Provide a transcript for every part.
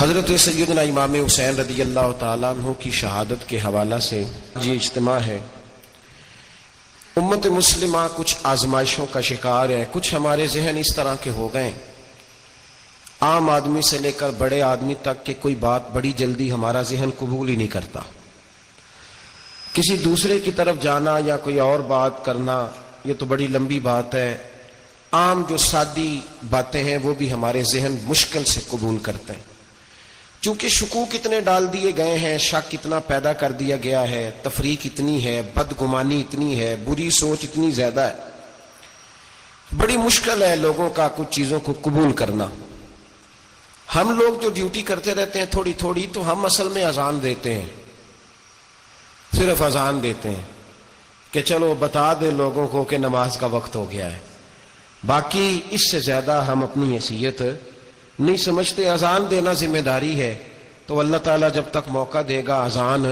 حضرت سیدنا امام حسین رضی اللہ تعالیٰ عنہ کی شہادت کے حوالہ سے یہ اجتماع ہے۔ امت مسلمہ کچھ آزمائشوں کا شکار ہے، کچھ ہمارے ذہن اس طرح کے ہو گئے، عام آدمی سے لے کر بڑے آدمی تک کہ کوئی بات بڑی جلدی ہمارا ذہن قبول ہی نہیں کرتا۔ کسی دوسرے کی طرف جانا یا کوئی اور بات کرنا یہ تو بڑی لمبی بات ہے، عام جو سادی باتیں ہیں وہ بھی ہمارے ذہن مشکل سے قبول کرتے ہیں، چونکہ شکوک اتنے ڈال دیے گئے ہیں، شک اتنا پیدا کر دیا گیا ہے، تفریق اتنی ہے، بدگمانی اتنی ہے، بری سوچ اتنی زیادہ ہے، بڑی مشکل ہے لوگوں کا کچھ چیزوں کو قبول کرنا۔ ہم لوگ جو ڈیوٹی کرتے رہتے ہیں تھوڑی تھوڑی، تو ہم اصل میں اذان دیتے ہیں، صرف اذان دیتے ہیں کہ چلو بتا دے لوگوں کو کہ نماز کا وقت ہو گیا ہے، باقی اس سے زیادہ ہم اپنی حیثیت نہیں سمجھتے۔ اذان دینا ذمہ داری ہے، تو اللہ تعالیٰ جب تک موقع دے گا اذان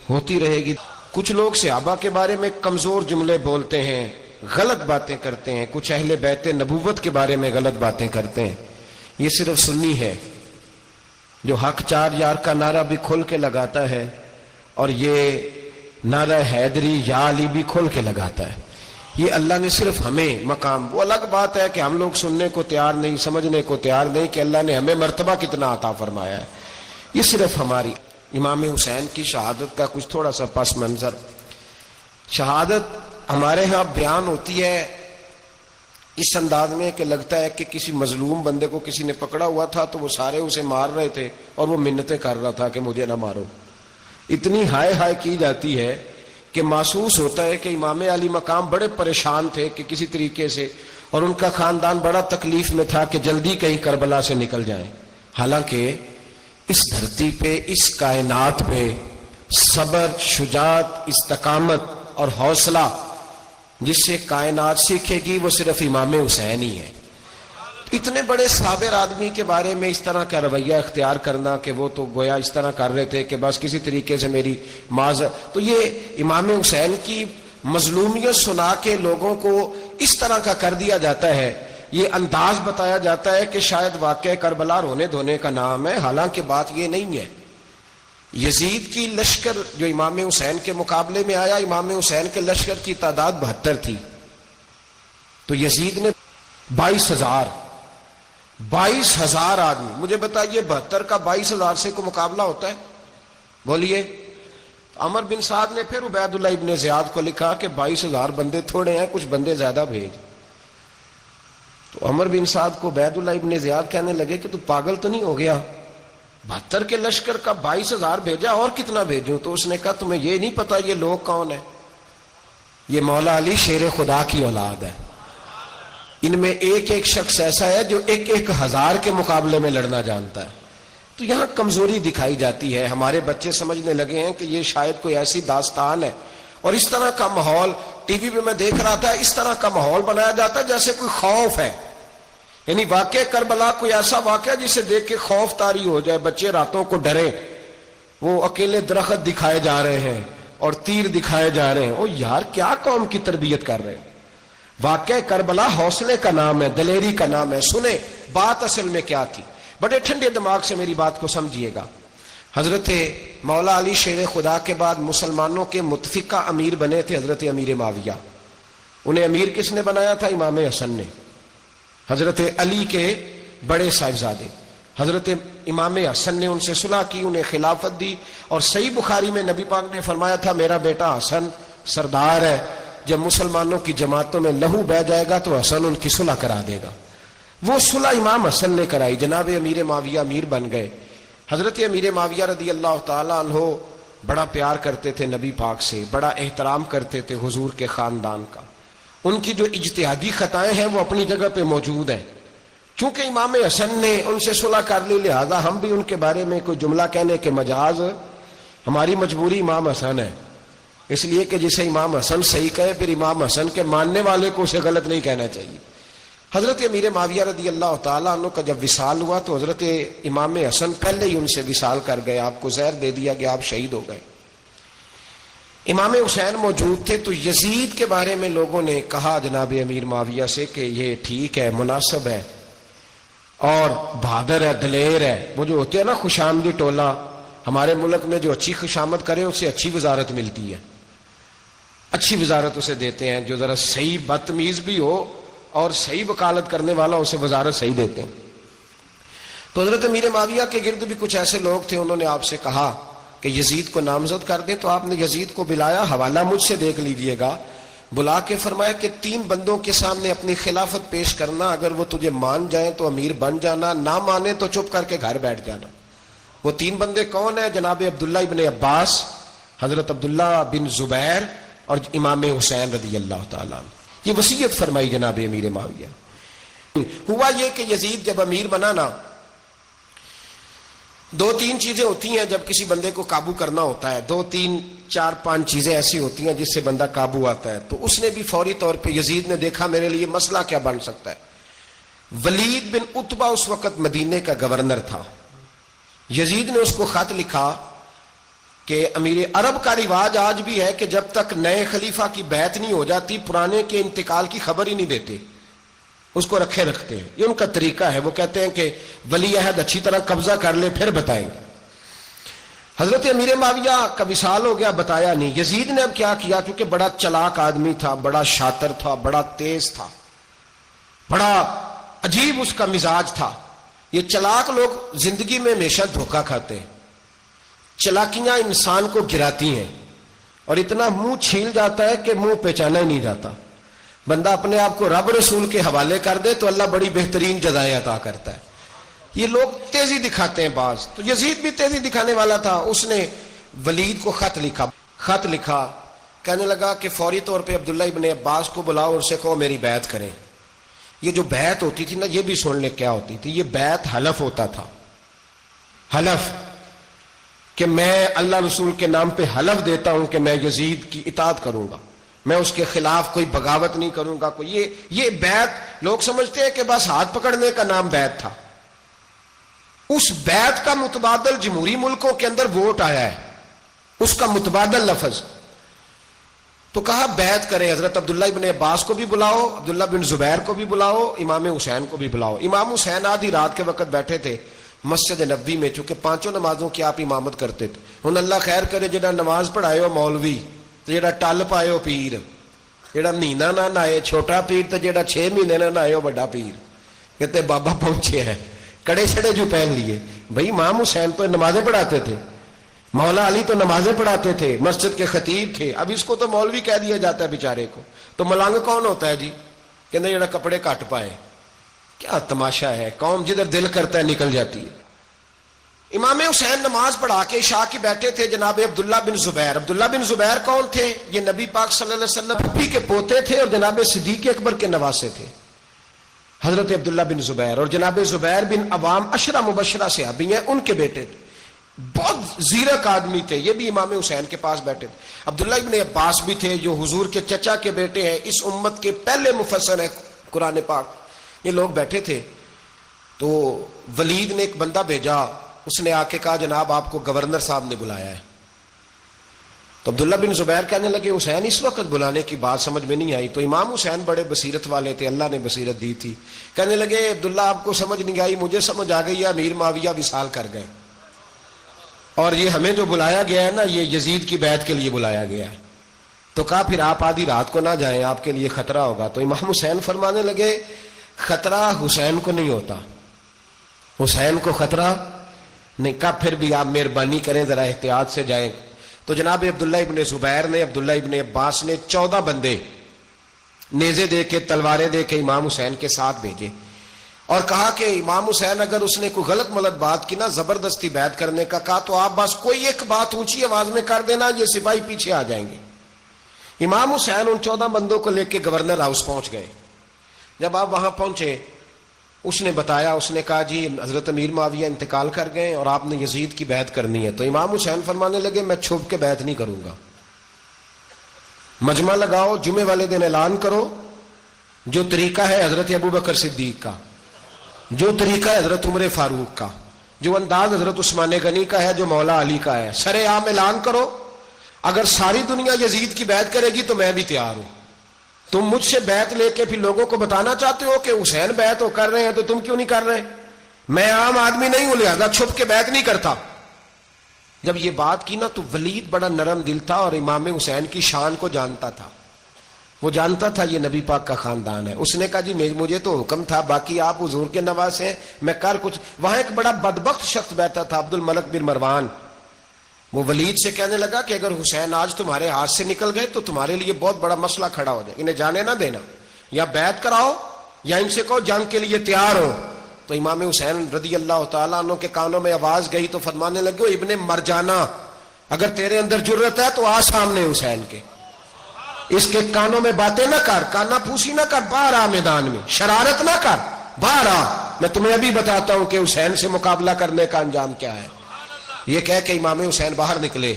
ہوتی رہے گی۔ کچھ لوگ صحابہ کے بارے میں کمزور جملے بولتے ہیں، غلط باتیں کرتے ہیں، کچھ اہل بیت نبوت کے بارے میں غلط باتیں کرتے ہیں۔ یہ صرف سنی ہے جو حق چار یار کا نعرہ بھی کھل کے لگاتا ہے، اور یہ نعرہ حیدری یا علی بھی کھل کے لگاتا ہے۔ یہ اللہ نے صرف ہمیں مقام، وہ الگ بات ہے کہ ہم لوگ سننے کو تیار نہیں، سمجھنے کو تیار نہیں کہ اللہ نے ہمیں مرتبہ کتنا عطا فرمایا ہے۔ یہ صرف ہماری امام حسین کی شہادت کا کچھ تھوڑا سا پس منظر۔ شہادت ہمارے ہاں بیان ہوتی ہے اس انداز میں کہ لگتا ہے کہ کسی مظلوم بندے کو کسی نے پکڑا ہوا تھا تو وہ سارے اسے مار رہے تھے اور وہ منتیں کر رہا تھا کہ مجھے نہ مارو، اتنی ہائے ہائے کی جاتی ہے کہ محسوس ہوتا ہے کہ امام علی مقام بڑے پریشان تھے کہ کسی طریقے سے، اور ان کا خاندان بڑا تکلیف میں تھا کہ جلدی کہیں کربلا سے نکل جائیں۔ حالانکہ اس دھرتی پہ، اس کائنات پہ صبر، شجاعت، استقامت اور حوصلہ جس سے کائنات سیکھے گی وہ صرف امام حسین ہی ہے۔ اتنے بڑے صابر آدمی کے بارے میں اس طرح کا رویہ اختیار کرنا کہ وہ تو گویا اس طرح کر رہے تھے کہ بس کسی طریقے سے میری معذرت، تو یہ امام حسین کی مظلومیت سنا کے لوگوں کو اس طرح کا کر دیا جاتا ہے، یہ انداز بتایا جاتا ہے کہ شاید واقعہ کربلا رونے دھونے کا نام ہے، حالانکہ بات یہ نہیں ہے۔ یزید کی لشکر جو امام حسین کے مقابلے میں آیا، امام حسین کے لشکر کی تعداد 72 تھی، تو یزید نے 22,000 آدمی، مجھے بتائیے 72 کا 22,000 سے کوئی مقابلہ ہوتا ہے؟ بولیے۔ عمر بن سعد نے پھر عبید اللہ ابن زیاد کو لکھا کہ 22,000 بندے تھوڑے ہیں، کچھ بندے زیادہ بھیج۔ تو عمر بن سعد کو عبید اللہ ابن زیاد کہنے لگے کہ تو پاگل تو نہیں ہو گیا، 72 کے لشکر کا 22,000 بھیجا، اور کتنا بھیجوں؟ تو اس نے کہا تمہیں یہ نہیں پتا یہ لوگ کون ہیں؟ یہ مولا علی شیر خدا کی اولاد ہے، ان میں ایک ایک شخص ایسا ہے جو 1,000 کے مقابلے میں لڑنا جانتا ہے۔ تو یہاں کمزوری دکھائی جاتی ہے، ہمارے بچے سمجھنے لگے ہیں کہ یہ شاید کوئی ایسی داستان ہے، اور اس طرح کا ماحول ٹی وی پہ میں دیکھ رہا تھا، اس طرح کا ماحول بنایا جاتا ہے جیسے کوئی خوف ہے، یعنی واقع کربلا کوئی ایسا واقعہ جسے دیکھ کے خوف طاری ہو جائے، بچے راتوں کو ڈرے، وہ اکیلے درخت دکھائے جا رہے ہیں اور تیر دکھائے جا رہے ہیں۔ او یار کیا قوم کی تربیت کر رہے ہیں؟ واقعہ کربلا حوصلے کا نام ہے، دلیری کا نام ہے۔ سنیں بات اصل میں کیا تھی، بڑے ٹھنڈے دماغ سے میری بات کو سمجھیے گا۔ حضرت مولا علی شیر خدا کے بعد مسلمانوں کے متفقہ امیر بنے تھے حضرت امیر معاویہ۔ انہیں امیر کس نے بنایا تھا؟ امام حسن نے، حضرت علی کے بڑے صاحبزادے۔ حضرت امام حسن نے ان سے صلح کی، انہیں خلافت دی، اور صحیح بخاری میں نبی پاک نے فرمایا تھا میرا بیٹا حسن سردار ہے، جب مسلمانوں کی جماعتوں میں لہو بہ جائے گا تو حسن ان کی صلح کرا دے گا۔ وہ صلح امام حسن نے کرائی، جناب امیر معاویہ امیر بن گئے۔ حضرت امیر معاویہ رضی اللہ تعالیٰ عنہ بڑا پیار کرتے تھے نبی پاک سے، بڑا احترام کرتے تھے حضور کے خاندان کا۔ ان کی جو اجتہادی خطائیں ہیں وہ اپنی جگہ پہ موجود ہیں، چونکہ امام حسن نے ان سے صلح کر لی، لہذا ہم بھی ان کے بارے میں کوئی جملہ کہنے کے مجاز، ہماری مجبوری امام حسن ہے، اس لیے کہ جسے امام حسن صحیح کہے پھر امام حسن کے ماننے والے کو اسے غلط نہیں کہنا چاہیے۔ حضرت امیر معاویہ رضی اللہ تعالیٰ عنہ کا جب وصال ہوا تو حضرت امام حسن پہلے ہی ان سے وصال کر گئے، آپ کو زہر دے دیا کہ آپ شہید ہو گئے۔ امام حسین موجود تھے، تو یزید کے بارے میں لوگوں نے کہا جناب امیر معاویہ سے کہ یہ ٹھیک ہے، مناسب ہے، اور بہادر ہے، دلیر ہے. وہ جو ہوتے ہیں نا خوشامدی ٹولہ، ہمارے ملک میں جو اچھی خوشامد کرے اسے اچھی وزارت ملتی ہے، اچھی وزارت اسے دیتے ہیں. جو ذرا صحیح بدتمیز بھی ہو اور صحیح وکالت کرنے والا اسے وزارت صحیح دیتے ہیں. تو حضرت امیر معاویہ کے گرد بھی کچھ ایسے لوگ تھے، انہوں نے آپ سے کہا کہ یزید کو نامزد کر دیں. تو آپ نے یزید کو بلایا، حوالہ مجھ سے دیکھ لیجئے گا، بلا کے فرمایا کہ 3 بندوں کے سامنے اپنی خلافت پیش کرنا، اگر وہ تجھے مان جائیں تو امیر بن جانا، نہ مانے تو چپ کر کے گھر بیٹھ جانا. وہ 3 بندے کون ہیں؟ جناب عبداللہ ابن عباس، حضرت عبداللہ بن زبیر اور امام حسین رضی اللہ تعالیٰ عنہ. یہ وصیت فرمائی جناب امیر معاویہ. ہوا یہ کہ یزید جب امیر بنا نا، 2-3 چیزیں ہوتی ہیں جب کسی بندے کو قابو کرنا ہوتا ہے، 2-3 4-5 چیزیں ایسی ہوتی ہیں جس سے بندہ قابو آتا ہے. تو اس نے بھی فوری طور پہ، یزید نے دیکھا میرے لیے مسئلہ کیا بن سکتا ہے. ولید بن عتبہ اس وقت مدینے کا گورنر تھا. یزید نے اس کو خط لکھا کہ امیر عرب کا رواج آج بھی ہے کہ جب تک نئے خلیفہ کی بیعت نہیں ہو جاتی پرانے کے انتقال کی خبر ہی نہیں دیتے، اس کو رکھے رکھتے ہیں. یہ ان کا طریقہ ہے. وہ کہتے ہیں کہ ولی عہد اچھی طرح قبضہ کر لے پھر بتائیں گے. حضرت امیر معاویہ کا وصال ہو گیا، بتایا نہیں. یزید نے اب کیا کیا، کیونکہ بڑا چلاک آدمی تھا، بڑا شاطر تھا، بڑا تیز تھا، بڑا عجیب اس کا مزاج تھا. یہ چلاک لوگ زندگی میں ہمیشہ دھوکہ کھاتے ہیں، چلاکیاں انسان کو گراتی ہیں اور اتنا منہ چھیل جاتا ہے کہ منہ پہچانا ہی نہیں جاتا. بندہ اپنے آپ کو رب رسول کے حوالے کر دے تو اللہ بڑی بہترین جزائیں عطا کرتا ہے. یہ لوگ تیزی دکھاتے ہیں بعض. تو یزید بھی تیزی دکھانے والا تھا. اس نے ولید کو خط لکھا، کہنے لگا کہ فوری طور پہ عبداللہ ابن عباس کو بلاؤ اور اسے کہو میری بیعت کریں. یہ جو بیعت ہوتی تھی نا، یہ بھی سن لے کیا ہوتی تھی. یہ بیعت حلف ہوتا تھا. حلف کہ میں اللہ رسول کے نام پہ حلف دیتا ہوں کہ میں یزید کی اطاعت کروں گا، میں اس کے خلاف کوئی بغاوت نہیں کروں گا. یہ بیعت لوگ سمجھتے ہیں کہ بس ہاتھ پکڑنے کا نام بیعت تھا. اس بیعت کا متبادل جمہوری ملکوں کے اندر ووٹ آیا ہے، اس کا متبادل لفظ. تو کہا بیعت کرے. حضرت عبداللہ ابن عباس کو بھی بلاؤ، عبداللہ بن زبیر کو بھی بلاؤ، امام حسین کو بھی بلاؤ. امام حسین آدھی رات کے وقت بیٹھے تھے مسجد نبوی میں، چونکہ 5 نمازوں کی آپ امامت کرتے تھے. ہن اللہ خیر کرے، جڑا نماز پڑھائے ہو مولوی، جڑا ٹل پائے ہو پیر، جڑا مہینہ نہ نہائے چھوٹا پیر، تو جڑا 6 مہینے نہ نہائے ہو بڑا پیر. کہتے بابا پہنچے ہیں، کڑے چھڑے جو پہن لیے. بھائی امام حسین تو نمازیں پڑھاتے تھے، مولا علی تو نمازیں پڑھاتے تھے، مسجد کے خطیب تھے. اب اس کو تو مولوی کہہ دیا جاتا ہے بیچارے کو. تو ملنگ کون ہوتا ہے جی؟ کہتے جڑا کپڑے کٹ پائے. کیا تماشا ہے، قوم جدھر دل کرتا ہے نکل جاتی ہے. امام حسین نماز پڑھا کے عشاء کی بیٹھے تھے جناب عبداللہ بن زبیر. عبداللہ بن زبیر کون تھے؟ یہ نبی پاک صلی اللہ علیہ وسلم نبی کے پوتے تھے اور جناب صدیق اکبر کے نواسے تھے. حضرت عبداللہ بن زبیر اور جناب زبیر بن عوام عشرہ مبشرہ صحابی ہیں، ان کے بیٹے تھے. بہت زیرک آدمی تھے. یہ بھی امام حسین کے پاس بیٹھے تھے. عبداللہ ابن عباس بھی تھے جو حضور کے چچا کے بیٹے ہیں، اس امت کے پہلے مفسر ہیں قرآن پاک. یہ لوگ بیٹھے تھے. تو ولید نے ایک بندہ بھیجا، اس نے آ کے کہا جناب آپ کو گورنر صاحب نے بلایا ہے. تو عبداللہ بن زبیر کہنے لگے حسین اس وقت بلانے کی بات سمجھ میں نہیں آئی. تو امام حسین بڑے بصیرت والے تھے، اللہ نے بصیرت دی تھی. کہنے لگے عبداللہ آپ کو سمجھ نہیں آئی، مجھے سمجھ آ گئی ہے، امیر معاویہ وصال کر گئے اور یہ ہمیں جو بلایا گیا ہے نا، یہ یزید کی بیعت کے لیے بلایا گیا ہے. تو کہا پھر آپ آدھی رات کو نہ جائیں، آپ کے لیے خطرہ ہوگا. تو امام حسین فرمانے لگے خطرہ حسین کو نہیں ہوتا، حسین کو خطرہ نہیں. کہا پھر بھی آپ مہربانی کریں ذرا احتیاط سے جائیں. تو جناب عبداللہ ابن زبیر نے، عبداللہ ابن عباس نے 14 بندے نیزے دے کے، تلواریں دے کے امام حسین کے ساتھ بھیجے اور کہا کہ امام حسین اگر اس نے کوئی غلط ملت بات کی نا، زبردستی بیعت کرنے کا کہا، تو آپ بس کوئی ایک بات اونچی آواز میں کر دینا، یہ سپاہی پیچھے آ جائیں گے. امام حسین ان 14 بندوں کو لے کے گورنر ہاؤس پہنچ گئے. جب آپ وہاں پہنچے اس نے بتایا، اس نے کہا جی حضرت امیر معاویہ انتقال کر گئے اور آپ نے یزید کی بیعت کرنی ہے. تو امام حسین فرمانے لگے میں چھپ کے بیعت نہیں کروں گا، مجمع لگاؤ، جمعے والے دن اعلان کرو. جو طریقہ ہے حضرت ابوبکر صدیق کا، جو طریقہ ہے حضرت عمر فاروق کا، جو انداز حضرت عثمان غنی کا ہے، جو مولا علی کا ہے، سرے عام اعلان کرو. اگر ساری دنیا یزید کی بیعت کرے گی تو میں بھی تیار ہوں. تم مجھ سے بیعت لے کے پھر لوگوں کو بتانا چاہتے ہو کہ حسین بیعت ہو کر رہے ہیں تو تم کیوں نہیں کر رہے؟ میں عام آدمی نہیں ہوں لہذا چھپ کے بیعت نہیں کرتا. جب یہ بات کی نا تو ولید بڑا نرم دل تھا اور امام حسین کی شان کو جانتا تھا. وہ جانتا تھا یہ نبی پاک کا خاندان ہے. اس نے کہا جی مجھے تو حکم تھا، باقی آپ حضور کے نواز ہیں، میں کر کچھ. وہاں ایک بڑا بدبخت شخص بیٹھا تھا، عبد الملک بن مروان. وہ ولید سے کہنے لگا کہ اگر حسین آج تمہارے ہاتھ سے نکل گئے تو تمہارے لیے بہت بڑا مسئلہ کھڑا ہو جائے، انہیں جانے نہ دینا، یا بیعت کراؤ یا ان سے کہو جنگ کے لیے تیار ہو. تو امام حسین رضی اللہ تعالیٰ عنہ کے کانوں میں آواز گئی تو فرمانے لگے ابن مرجانا، اگر تیرے اندر جرت ہے تو آ سامنے حسین کے، اس کے کانوں میں باتیں نہ کر، کانا پھوسی نہ کر، باہر آ میدان میں، شرارت نہ کر، باہر آ، میں تمہیں ابھی بتاتا ہوں کہ حسین سے مقابلہ کرنے کا انجام کیا ہے. یہ کہہ کہ امام حسین باہر نکلے،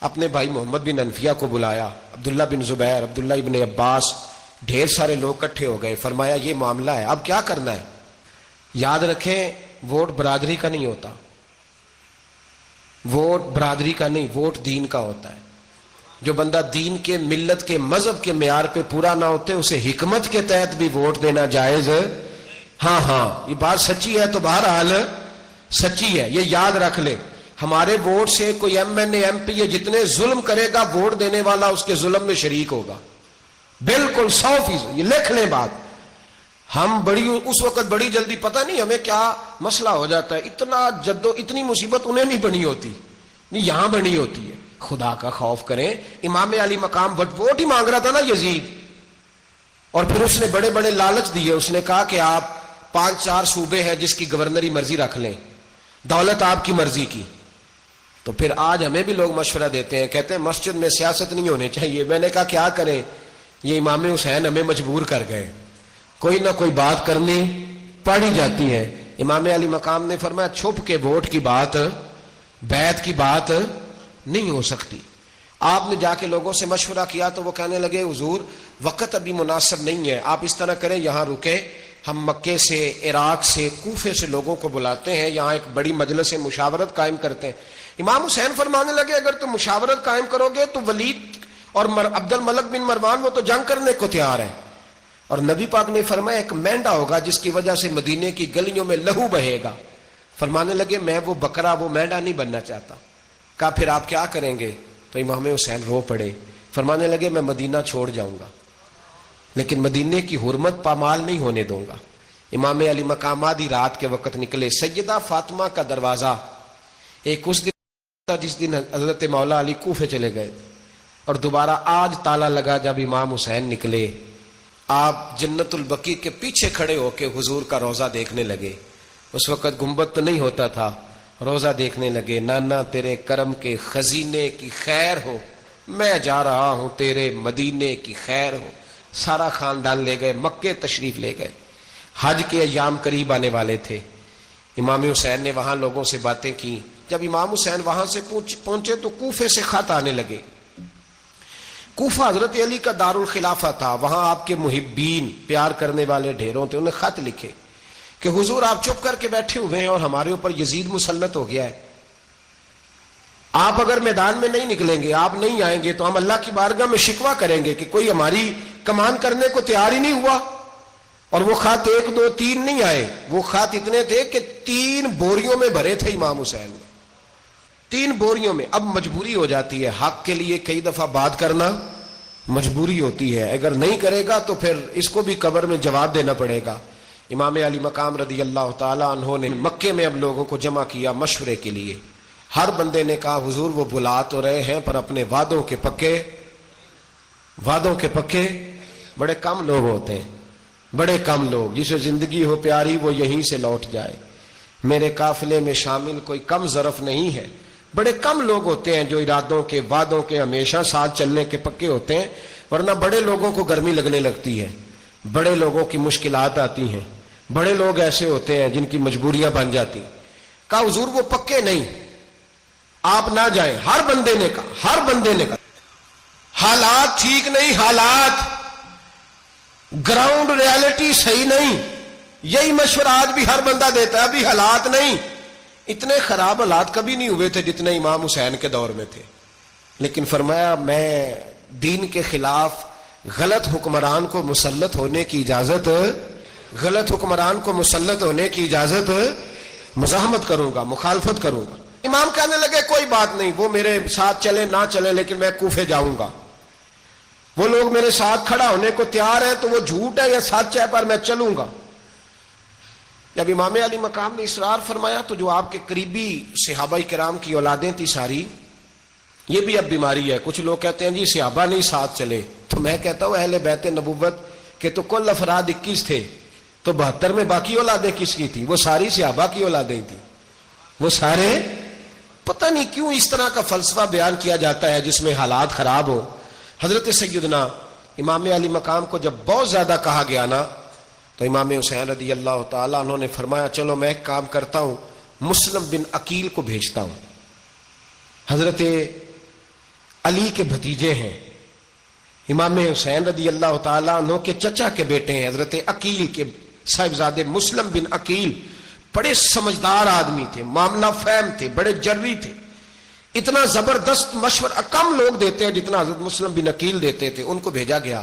اپنے بھائی محمد بن انفیہ کو بلایا، عبداللہ بن زبیر، عبداللہ ابن عباس، ڈھیر سارے لوگ اکٹھے ہو گئے. فرمایا یہ معاملہ ہے، اب کیا کرنا ہے. یاد رکھیں ووٹ برادری کا نہیں ہوتا، ووٹ برادری کا نہیں، ووٹ دین کا ہوتا ہے. جو بندہ دین کے، ملت کے، مذہب کے معیار پہ پورا نہ ہوتے اسے حکمت کے تحت بھی ووٹ دینا جائز. ہاں یہ بات سچی ہے تو بہرحال سچی ہے، یہ یاد رکھ لے. ہمارے ووٹ سے کوئی ایم این اے، ایم پی اے جتنے ظلم کرے گا ووٹ دینے والا اس کے ظلم میں شریک ہوگا، بالکل 100%. یہ لکھ لیں بات. ہم اس وقت بڑی جلدی، پتہ نہیں ہمیں کیا مسئلہ ہو جاتا ہے، اتنا اتنی مصیبت انہیں نہیں بنی ہوتی، نہیں یہاں بنی ہوتی ہے. خدا کا خوف کریں. امام علی مقام ووٹ ہی مانگ رہا تھا نا یزید، اور پھر اس نے بڑے بڑے لالچ دیے. اس نے کہا کہ آپ 5-4 صوبے ہیں جس کی گورنری مرضی رکھ لیں، دولت آپ کی مرضی کی. تو پھر آج ہمیں بھی لوگ مشورہ دیتے ہیں، کہتے ہیں مسجد میں سیاست نہیں ہونی چاہیے. میں نے کہا کیا کریں، یہ امام حسین ہمیں مجبور کر گئے، کوئی نہ کوئی بات کرنی پڑ ہی جاتی ہے. امام علی مقام نے فرمایا چھپ کے ووٹ کی بات، بیعت کی بات نہیں ہو سکتی. آپ نے جا کے لوگوں سے مشورہ کیا تو وہ کہنے لگے حضور وقت ابھی مناسب نہیں ہے، آپ اس طرح کریں یہاں رکے، ہم مکے سے، عراق سے، کوفے سے لوگوں کو بلاتے ہیں، یہاں ایک بڑی مجلس مشاورت قائم کرتے ہیں. امام حسین فرمانے لگے اگر تم مشاورت قائم کرو گے تو ولید اور عبد الملک بن مروان وہ تو جنگ کرنے کو تیار ہیں، اور نبی پاک نے فرمایا ایک مینڈا ہوگا جس کی وجہ سے مدینے کی گلیوں میں لہو بہے گا. فرمانے لگے میں وہ بکرا، وہ مینڈا نہیں بننا چاہتا. کہا پھر آپ کیا کریں گے؟ تو امام حسین رو پڑے، فرمانے لگے میں مدینہ چھوڑ جاؤں گا لیکن مدینے کی حرمت پامال نہیں ہونے دوں گا. امام علی مقام آدھی رات کے وقت نکلے. سیدہ فاطمہ کا دروازہ ایک اس دن تھا جس دن حضرت مولا علی کوفے چلے گئے، اور دوبارہ آج تالا لگا جب امام حسین نکلے. آپ جنت البقیع کے پیچھے کھڑے ہو کے حضور کا روضہ دیکھنے لگے. اس وقت گنبد تو نہیں ہوتا تھا، روضہ دیکھنے لگے. نانا تیرے کرم کے خزینے کی خیر ہو، میں جا رہا ہوں تیرے مدینے کی خیر ہو. سارا خاندان لے گئے، مکے تشریف لے گئے. حج کے ایام قریب آنے والے تھے. امام حسین نے وہاں لوگوں سے باتیں کی. جب امام حسین وہاں سے پہنچے تو کوفے سے خط آنے لگے. کوفہ حضرت علی کا دارالخلافہ تھا، وہاں آپ کے محبین، پیار کرنے والے ڈھیروں تھے. انہیں خط لکھے کہ حضور آپ چپ کر کے بیٹھے ہوئے ہیں اور ہمارے اوپر یزید مسلط ہو گیا ہے. آپ اگر میدان میں نہیں نکلیں گے، آپ نہیں آئیں گے تو ہم اللہ کی بارگاہ میں شکوہ کریں گے کہ کوئی ہماری کمان کرنے کو تیار ہی نہیں ہوا. اور وہ خط 1 2 3 نہیں آئے، وہ خط اتنے تھے کہ 3 بوریوں میں بھرے تھے امام حسین نے، 3 بوریوں میں. اب مجبوری ہو جاتی ہے، حق کے لیے کئی دفعہ بات کرنا مجبوری ہوتی ہے. اگر نہیں کرے گا تو پھر اس کو بھی قبر میں جواب دینا پڑے گا. امام علی مقام رضی اللہ تعالیٰ عنہ نے مکے میں اب لوگوں کو جمع کیا مشورے کے لیے. ہر بندے نے کہا حضور وہ بلا تو رہے ہیں پر اپنے وعدوں کے پکے بڑے کم لوگ ہوتے ہیں، بڑے کم لوگ. جسے زندگی ہو پیاری وہ یہیں سے لوٹ جائے. میرے قافلے میں شامل کوئی کم ظرف نہیں ہے. بڑے کم لوگ ہوتے ہیں جو ارادوں کے، وعدوں کے ہمیشہ ساتھ چلنے کے پکے ہوتے ہیں، ورنہ بڑے لوگوں کو گرمی لگنے لگتی ہے، بڑے لوگوں کی مشکلات آتی ہیں، بڑے لوگ ایسے ہوتے ہیں جن کی مجبوریاں بن جاتی. کہا حضور وہ پکے نہیں، آپ نہ جائیں. ہر بندے نے کہا حالات ٹھیک نہیں، حالات گراؤنڈ ریالٹی صحیح نہیں. یہی مشورہ آج بھی ہر بندہ دیتا ہے، ابھی حالات نہیں. اتنے خراب حالات کبھی نہیں ہوئے تھے جتنے امام حسین کے دور میں تھے. لیکن فرمایا میں دین کے خلاف غلط حکمران کو مسلط ہونے کی اجازت غلط حکمران کو مسلط ہونے کی اجازت مزاحمت کروں گا، مخالفت کروں گا۔ امام کہنے لگے کوئی بات نہیں، وہ میرے ساتھ چلے نہ چلے لیکن میں کوفے جاؤں گا، وہ لوگ میرے ساتھ کھڑا ہونے کو تیار ہے تو وہ جھوٹ ہے یا سچ ہے پر میں چلوں گا۔ جب امام علی مقام نے اصرار فرمایا تو جو آپ کے قریبی صحابہ کرام کی اولادیں تھی ساری، یہ بھی اب بیماری ہے، کچھ لوگ کہتے ہیں جی صحابہ نہیں ساتھ چلے، تو میں کہتا ہوں اہل بیت نبوت کے تو کل افراد 21 تھے، تو 72 میں باقی اولادیں کس کی تھی؟ وہ ساری صحابہ کی اولادیں تھیں، وہ سارے، پتہ نہیں کیوں اس طرح کا فلسفہ بیان کیا جاتا ہے جس میں حالات خراب ہو۔ حضرت سیدنا امام علی مقام کو جب بہت زیادہ کہا گیا نا تو امام حسین رضی اللہ تعالیٰ عنہ نے فرمایا چلو میں ایک کام کرتا ہوں، مسلم بن عقیل کو بھیجتا ہوں، حضرت علی کے بھتیجے ہیں، امام حسین رضی اللہ تعالیٰ عنہ کے چچا کے بیٹے ہیں، حضرت عقیل کے صاحبزادے مسلم بن عقیل بڑے سمجھدار آدمی تھے، معاملہ فہم تھے، بڑے جری تھے، اتنا زبردست مشورہ کم لوگ دیتے ہیں جتنا حضرت مسلم بن عقیل دیتے تھے۔ ان کو بھیجا گیا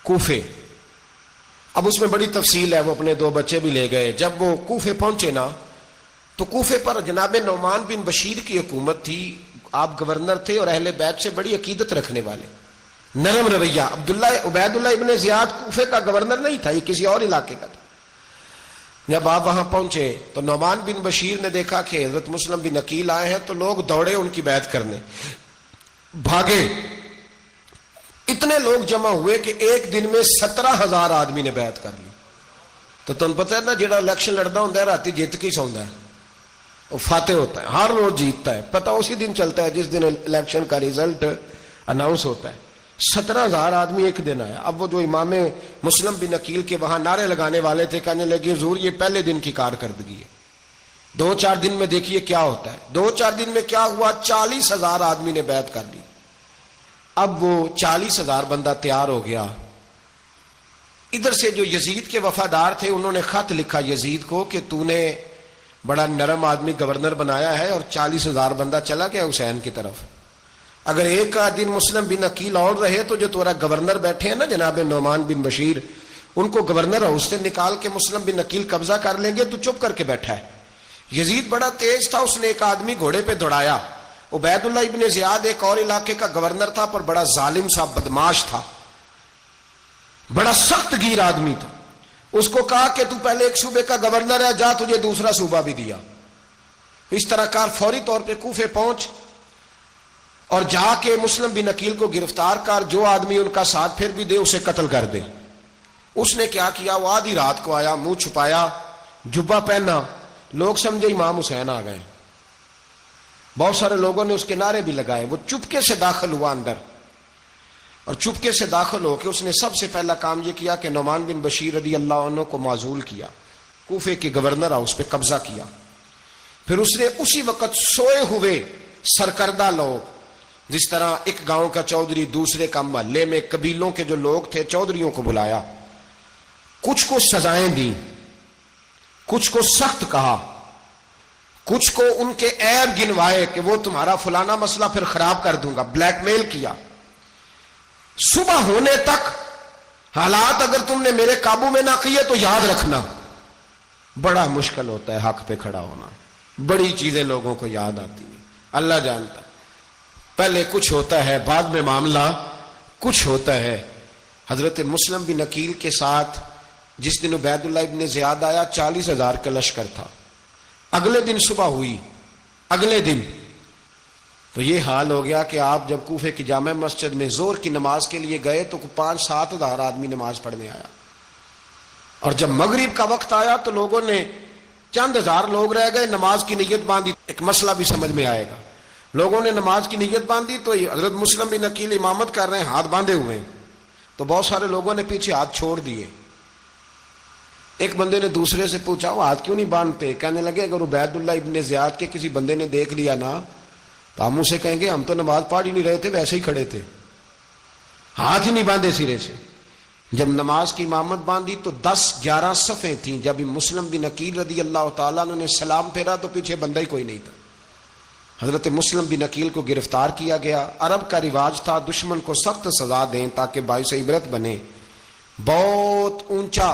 کوفے۔ اب اس میں بڑی تفصیل ہے، وہ اپنے 2 بچے بھی لے گئے۔ جب وہ کوفے پہنچے نا تو کوفے پر جناب نعمان بن بشیر کی حکومت تھی، آپ گورنر تھے اور اہل بیت سے بڑی عقیدت رکھنے والے، نرم رویہ۔ عبید اللہ ابن زیاد کوفے کا گورنر نہیں تھا، یہ کسی اور علاقے کا تھا۔ جب آپ وہاں پہنچے تو نعمان بن بشیر نے دیکھا کہ حضرت مسلم بن عقیل آئے ہیں تو لوگ دوڑے ان کی بیعت کرنے، بھاگے، اتنے لوگ جمع ہوئے کہ ایک دن میں 17,000 آدمی نے بیعت کر لی۔ تو تم پتہ ہے نا جڑا الیکشن لڑتا ہوتا ہے راتی جیت کے سوندا ہے، وہ فاتح ہوتا ہے، ہر روز جیتتا ہے، پتہ اسی دن چلتا ہے جس دن الیکشن کا ریزلٹ اناؤنس ہوتا ہے۔ 17,000 آدمی ایک دن آیا۔ اب وہ جو امام مسلم بن عقیل کے وہاں نعرے لگانے والے تھے کہنے لگے حضور یہ پہلے دن کی کارکردگی ہے، 2-4 دن میں دیکھیے کیا ہوتا ہے۔ 2-4 دن میں کیا ہوا، 40,000 آدمی نے بیعت کر لی۔ اب وہ 40,000 بندہ تیار ہو گیا۔ ادھر سے جو یزید کے وفادار تھے انہوں نے خط لکھا یزید کو کہ تو نے بڑا نرم آدمی گورنر بنایا ہے اور 40,000 بندہ چلا گیا حسین کی طرف، اگر ایک دن مسلم بن عقیل اور رہے تو جو تمہارا گورنر بیٹھے ہیں نا جناب نعمان بن بشیر، ان کو گورنر ہاؤس سے نکال کے مسلم بن عقیل قبضہ کر لیں گے، تو چپ کر کے بیٹھا ہے۔ یزید بڑا تیز تھا، اس نے ایک آدمی گھوڑے پہ دوڑایا۔ عبید اللہ ابن زیاد ایک اور علاقے کا گورنر تھا پر بڑا ظالم سا بدماش تھا، بڑا سخت گیر آدمی تھا۔ اس کو کہا کہ تو پہلے ایک صوبے کا گورنر ہے، جا تجھے دوسرا صوبہ بھی دیا۔ اس طرح کار فوری طور پہ کوفے پہنچ اور جا کے مسلم بن عقیل کو گرفتار کر، جو آدمی ان کا ساتھ پھر بھی دے اسے قتل کر دے۔ اس نے کیا کیا، وہ آدھی رات کو آیا، منہ چھپایا، جبہ پہنا، لوگ سمجھے امام حسین آ گئے۔ بہت سارے لوگوں نے اس کے نعرے بھی لگائے۔ وہ چپکے سے داخل ہوا اندر، اور چپکے سے داخل ہو کے اس نے سب سے پہلا کام یہ کیا کہ نعمان بن بشیر رضی اللہ عنہ کو معزول کیا، کوفے کے گورنر ہاؤس پہ قبضہ کیا۔ پھر اس نے اسی وقت سوئے ہوئے سرکردہ لوگ، جس طرح ایک گاؤں کا چودھری دوسرے کا محلے میں قبیلوں کے جو لوگ تھے چودھریوں کو بلایا، کچھ کو سزائیں دی، کچھ کو سخت کہا، کچھ کو ان کے عیب گنوائے کہ وہ تمہارا فلانا مسئلہ پھر خراب کر دوں گا، بلیک میل کیا۔ صبح ہونے تک حالات اگر تم نے میرے قابو میں نہ کیے تو یاد رکھنا بڑا مشکل ہوتا ہے حق پہ کھڑا ہونا، بڑی چیزیں لوگوں کو یاد آتی ہیں، اللہ جانتا ہے۔ پہلے کچھ ہوتا ہے، بعد میں معاملہ کچھ ہوتا ہے۔ حضرت مسلم بن عقیل کے ساتھ جس دن عبید اللہ ابن زیاد آیا 40,000 کا لشکر تھا۔ اگلے دن صبح ہوئی، اگلے دن تو یہ حال ہو گیا کہ آپ جب کوفے کی جامع مسجد میں زور کی نماز کے لیے گئے تو 5-7 ہزار آدمی نماز پڑھنے آیا، اور جب مغرب کا وقت آیا تو لوگوں نے چند ہزار لوگ رہ گئے، نماز کی نیت باندھی۔ ایک مسئلہ بھی سمجھ میں آئے گا، لوگوں نے نماز کی نیت باندھی تو حضرت مسلم بن عقیل امامت کر رہے ہیں، ہاتھ باندھے ہوئے ہیں، تو بہت سارے لوگوں نے پیچھے ہاتھ چھوڑ دیے۔ ایک بندے نے دوسرے سے پوچھا وہ ہاتھ کیوں نہیں باندھتے؟ کہنے لگے اگر عبید اللہ ابن زیاد کے کسی بندے نے دیکھ لیا نا تو ہم اسے کہیں گے ہم تو نماز پڑھ ہی نہیں رہے تھے، ویسے ہی کھڑے تھے، ہاتھ ہی نہیں باندھے سرے سے۔ جب نماز کی امامت باندھی تو 10-11 صفیں تھیں۔ جب مسلم بن عقیل رضی اللہ تعالیٰ عنہ نے سلام پھیرا تو پیچھے بندہ ہی کوئی نہیں تھا۔ حضرت مسلم بن عقیل کو گرفتار کیا گیا۔ عرب کا رواج تھا دشمن کو سخت سزا دیں تاکہ باعث عبرت بنے۔ بہت اونچا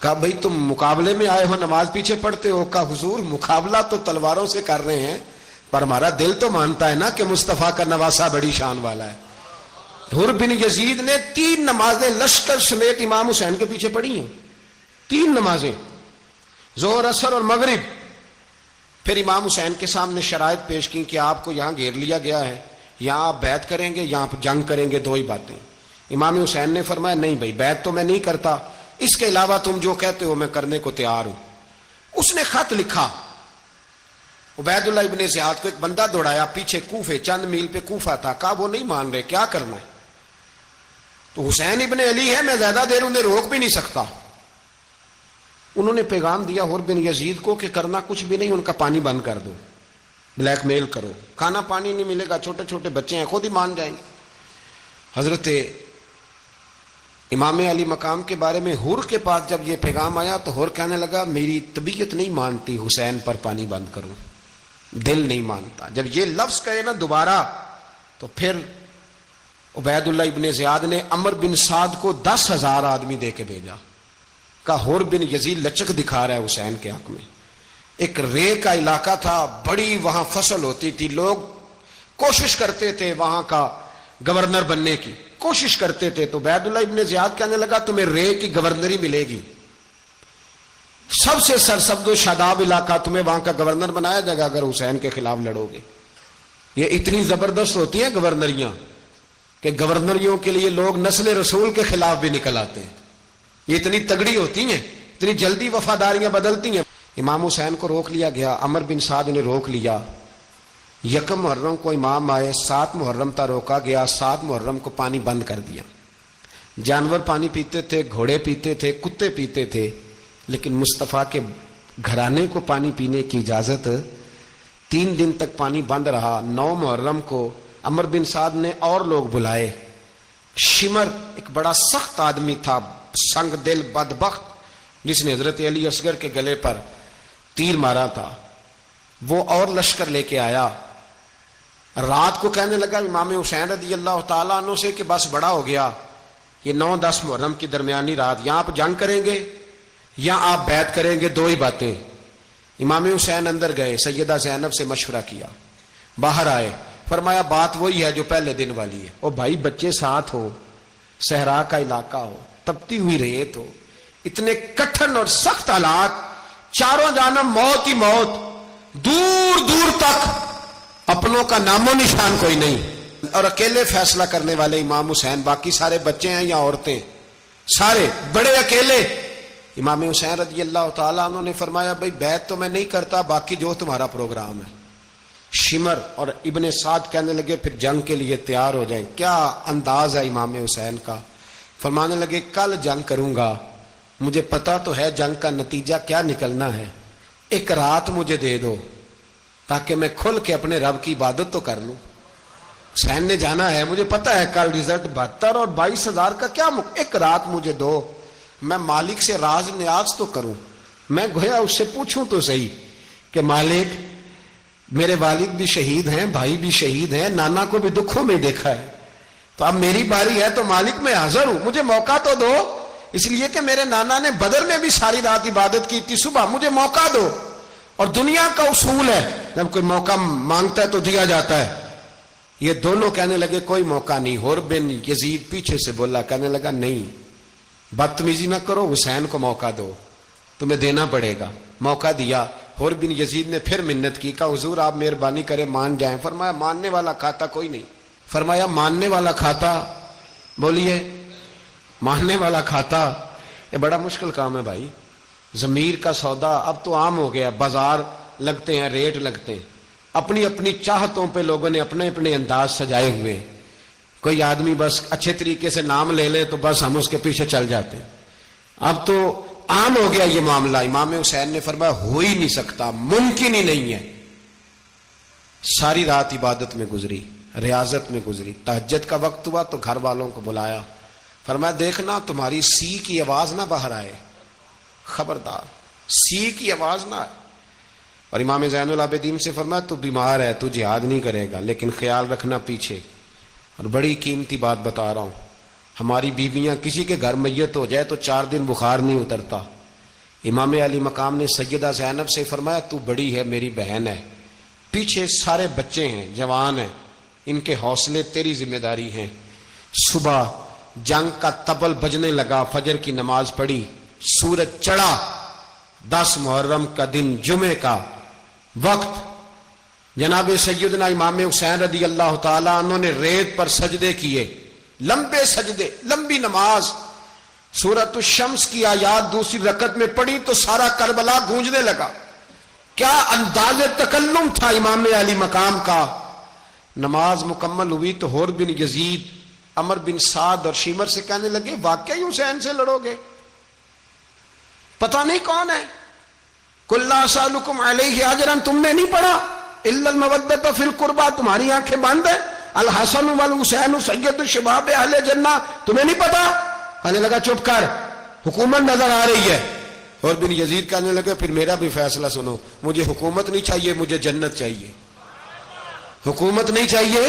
کہا بھئی تم مقابلے میں آئے ہو نماز پیچھے پڑھتے ہو؟ کہا حضور مقابلہ تو تلواروں سے کر رہے ہیں پر ہمارا دل تو مانتا ہے نا کہ مصطفیٰ کا نواسہ بڑی شان والا ہے۔ حر بن یزید نے 3 نمازیں لشکر سمیت امام حسین کے پیچھے پڑھی ہیں، 3 نمازیں، ظہر عصر اور مغرب۔ پھر امام حسین کے سامنے شرائط پیش کی کہ آپ کو یہاں گھیر لیا گیا ہے، یہاں آپ بیعت کریں گے، یہاں جنگ کریں گے، 2 ہی باتیں۔ امام حسین نے فرمایا نہیں بھائی بیعت تو میں نہیں کرتا، اس کے علاوہ تم جو کہتے ہو میں کرنے کو تیار ہوں۔ اس نے خط لکھا، عبید اللہ ابن زیاد کو ایک بندہ دوڑایا پیچھے، کوفے چند میل پہ کوفہ تھا، کہا وہ نہیں مان رہے، کیا کرنا ہے؟ تو حسین ابن علی ہے، میں زیادہ دیر انہیں روک بھی نہیں سکتا۔ انہوں نے پیغام دیا حر بن یزید کو کہ کرنا کچھ بھی نہیں، ان کا پانی بند کر دو، بلیک میل کرو، کھانا پانی نہیں ملے گا، چھوٹے چھوٹے بچے ہیں، خود ہی مان جائیں گے۔ حضرت امام علی مقام کے بارے میں حر کے پاس جب یہ پیغام آیا تو حر کہنے لگا میری طبیعت نہیں مانتی حسین پر پانی بند کروں، دل نہیں مانتا۔ جب یہ لفظ کہے نا دوبارہ تو پھر عبید اللہ ابن زیاد نے عمر بن سعد کو 10,000 آدمی دے کے بھیجا، کہا حر بن یزید لچک دکھا رہا ہے حسین کے حق میں۔ ایک رے کا علاقہ تھا، بڑی وہاں فصل ہوتی تھی، لوگ کوشش کرتے تھے وہاں کا گورنر بننے کی، کوشش کرتے تھے۔ تو عبید اللہ ابن زیاد کہنے لگا تمہیں رے کی گورنری ملے گی، سب سے سرسبز و شاداب علاقہ، تمہیں وہاں کا گورنر بنایا جائے گا اگر حسین کے خلاف لڑو گے۔ یہ اتنی زبردست ہوتی ہیں گورنریاں کہ گورنریوں کے لیے لوگ نسل رسول کے خلاف بھی نکل آتے ہیں، یہ اتنی تگڑی ہوتی ہیں، اتنی جلدی وفاداریاں بدلتی ہیں۔ امام حسین کو روک لیا گیا، عمر بن سعد نے روک لیا۔ 1 محرم کو امام آئے، 7 محرم تا روکا گیا، 7 محرم کو پانی بند کر دیا۔ جانور پانی پیتے تھے، گھوڑے پیتے تھے، کتے پیتے تھے، لیکن مصطفیٰ کے گھرانے کو پانی پینے کی اجازت، 3 دن تک پانی بند رہا۔ 9 محرم کو عمر بن سعد نے اور لوگ بلائے۔ شمر ایک بڑا سخت آدمی تھا، سنگ دل بدبخت، جس نے حضرت علی اصغر کے گلے پر تیر مارا تھا، وہ اور لشکر لے کے آیا۔ رات کو کہنے لگا امام حسین رضی اللہ تعالیٰ عنہ سے کہ بس بڑا ہو گیا، یہ 9-10 محرم کی درمیانی رات، یہاں آپ جنگ کریں گے یا آپ بیعت کریں گے، 2 ہی باتیں۔ امام حسین اندر گئے، سیدہ زینب سے مشورہ کیا، باہر آئے، فرمایا بات وہی ہے جو پہلے دن والی ہے۔ او بھائی بچے ساتھ ہو، صحرا کا علاقہ ہو، تپتی ہوئی ریت ہو، اتنے کٹھن اور سخت حالات، چاروں جانب موت ہی موت، دور دور تک اپنوں کا نام و نشان کوئی نہیں، اور اکیلے فیصلہ کرنے والے امام حسین، باقی سارے بچے ہیں یا عورتیں، سارے بڑے اکیلے۔ امام حسین رضی اللہ تعالیٰ عنہ نے فرمایا بھائی بیعت تو میں نہیں کرتا، باقی جو تمہارا پروگرام ہے۔ شمر اور ابن سعد کہنے لگے پھر جنگ کے لیے تیار ہو جائیں۔ کیا انداز ہے امام حسین کا، فرمانے لگے کل جنگ کروں گا، مجھے پتا تو ہے جنگ کا نتیجہ کیا نکلنا ہے، 1 رات مجھے دے دو تاکہ میں کھل کے اپنے رب کی عبادت تو کر لوں۔ حسین نے جانا ہے، مجھے پتا ہے کل رزلٹ 72 اور 22,000 کا کیا 1 رات مجھے دو، میں مالک سے راز نیاز تو کروں، میں گویا اس سے پوچھوں تو صحیح کہ مالک میرے والد بھی شہید ہیں، بھائی بھی شہید ہیں، نانا کو بھی دکھوں میں دیکھا ہے، تو اب میری باری ہے تو مالک میں حاضر ہوں، مجھے موقع تو دو، اس لیے کہ میرے نانا نے بدر میں بھی ساری رات عبادت کی تھی، صبح مجھے موقع دو۔ اور دنیا کا اصول ہے جب کوئی موقع مانگتا ہے تو دیا جاتا ہے۔ یہ دونوں کہنے لگے کوئی موقع نہیں۔ حر بن یزید پیچھے سے بولا، کہنے لگا نہیں بدتمیزی نہ کرو، حسین کو موقع دو، تمہیں دینا پڑے گا۔ موقع دیا۔ حر بن یزید نے پھر منت کی، کہا حضور آپ مہربانی کریں مان جائیں۔ فرمایا ماننے والا کھاتا کوئی نہیں۔ فرمایا ماننے والا کھاتا، بولیے ماننے والا کھاتا، یہ بڑا مشکل کام ہے بھائی، ضمیر کا سودا اب تو عام ہو گیا، بازار لگتے ہیں، ریٹ لگتے ہیں، اپنی اپنی چاہتوں پہ لوگوں نے اپنے اپنے انداز سجائے ہوئے۔ کوئی آدمی بس اچھے طریقے سے نام لے لے تو بس ہم اس کے پیچھے چل جاتے، اب تو عام ہو گیا یہ معاملہ۔ امام حسین نے فرمایا ہو ہی نہیں سکتا، ممکن ہی نہیں ہے۔ ساری رات عبادت میں گزری، ریاضت میں گزری، تہجد کا وقت ہوا تو گھر والوں کو بلایا، فرمایا دیکھنا تمہاری سی کی آواز نہ باہر آئے، خبردار سی کی آواز نہ آئے۔ اور امام زین العابدین سے فرمایا تو بیمار ہے، تو جہاد نہیں کرے گا، لیکن خیال رکھنا پیچھے۔ اور بڑی قیمتی بات بتا رہا ہوں، ہماری بیویاں کسی کے گھر میت ہو جائے تو 4 دن بخار نہیں اترتا، امام علی مقام نے سیدہ زینب سے فرمایا تو بڑی ہے، میری بہن ہے، پیچھے سارے بچے ہیں، جوان ہیں، ان کے حوصلے تیری ذمہ داری ہیں۔ صبح جنگ کا طبل بجنے لگا، فجر کی نماز پڑھی، سورج چڑھا، 10 محرم کا دن، جمعے کا وقت، جناب سیدنا امام حسین رضی اللہ تعالیٰ عنہ نے ریت پر سجدے کیے، لمبے سجدے، لمبی نماز، سورۃ الشمس کی آیات دوسری رکعت میں پڑھی تو سارا کربلا گونجنے لگا۔ کیا انداز تکلم تھا امام علی مقام کا۔ نماز مکمل ہوئی تو حور بن یزید، عمر بن سعد اور شیمر سے کہنے لگے واقعی حسین سے لڑو گے؟ پتہ نہیں کون ہے۔ قل لا اسألکم علیہ اجرا، تم نے نہیں پڑھا؟ الا المودۃ فی القربى، تمہاری آنکھیں بند ہیں۔ الحسن والحسین سید الشباب اہل جنہ، تمہیں نہیں پتا؟ کہنے لگا چپ کر، حکومت نظر آ رہی ہے۔ اور بن یزید کہنے لگے پھر میرا بھی فیصلہ سنو، مجھے حکومت نہیں چاہیے، مجھے جنت چاہیے۔ حکومت نہیں چاہیے۔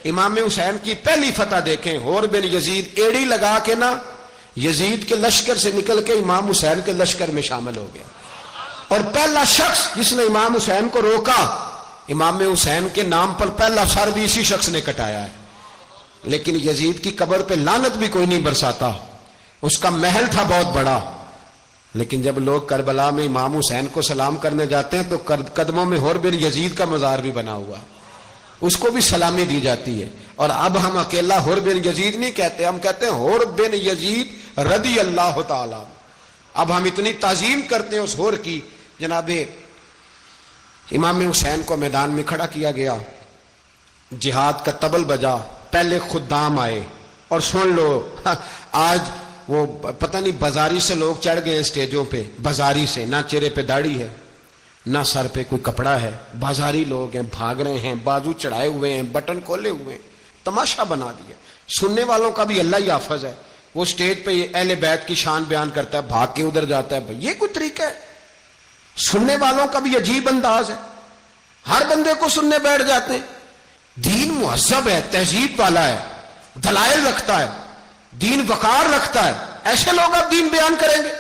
امام حسین کی پہلی فتح دیکھیں، اور بن یزید ایڑی لگا کے نا یزید کے لشکر سے نکل کے امام حسین کے لشکر میں شامل ہو گیا، اور پہلا شخص جس نے امام حسین کو روکا، امام حسین کے نام پر پہلا سر بھی اسی شخص نے کٹایا ہے۔ لیکن یزید کی قبر پہ لعنت بھی کوئی نہیں برساتا، اس کا محل تھا بہت بڑا، لیکن جب لوگ کربلا میں امام حسین کو سلام کرنے جاتے ہیں تو قدموں میں حور بن یزید کا مزار بھی بنا ہوا، اس کو بھی سلامی دی جاتی ہے۔ اور اب ہم اکیلا حور بن یزید نہیں کہتے، ہم کہتے ہیں حور بن یزید رضی اللہ تعالیٰ۔ اب ہم اتنی تعظیم کرتے ہیں اس حور کی۔ جناب امام حسین کو میدان میں کھڑا کیا گیا، جہاد کا طبل بجا، پہلے خدام آئے، اور سن لو آج وہ پتہ نہیں بازاری سے لوگ چڑھ گئے اسٹیجوں پہ، بازاری سے، نہ چہرے پہ داڑھی ہے نہ سر پہ کوئی کپڑا ہے، بازاری لوگ ہیں، بھاگ رہے ہیں، بازو چڑھائے ہوئے ہیں، بٹن کھولے ہوئے ہیں، تماشا بنا دیا۔ سننے والوں کا بھی اللہ ہی حافظ ہے، وہ اسٹیج پہ اہل بیت کی شان بیان کرتا ہے، بھاگ کے ادھر جاتا ہے، بھائی یہ کوئی طریقہ ہے؟ سننے والوں کا بھی عجیب انداز ہے، ہر بندے کو سننے بیٹھ جاتے ہیں۔ دین مہذب ہے، تہذیب والا ہے، دلائل رکھتا ہے، دین وقار رکھتا ہے، ایسے لوگ اب دین بیان کریں گے؟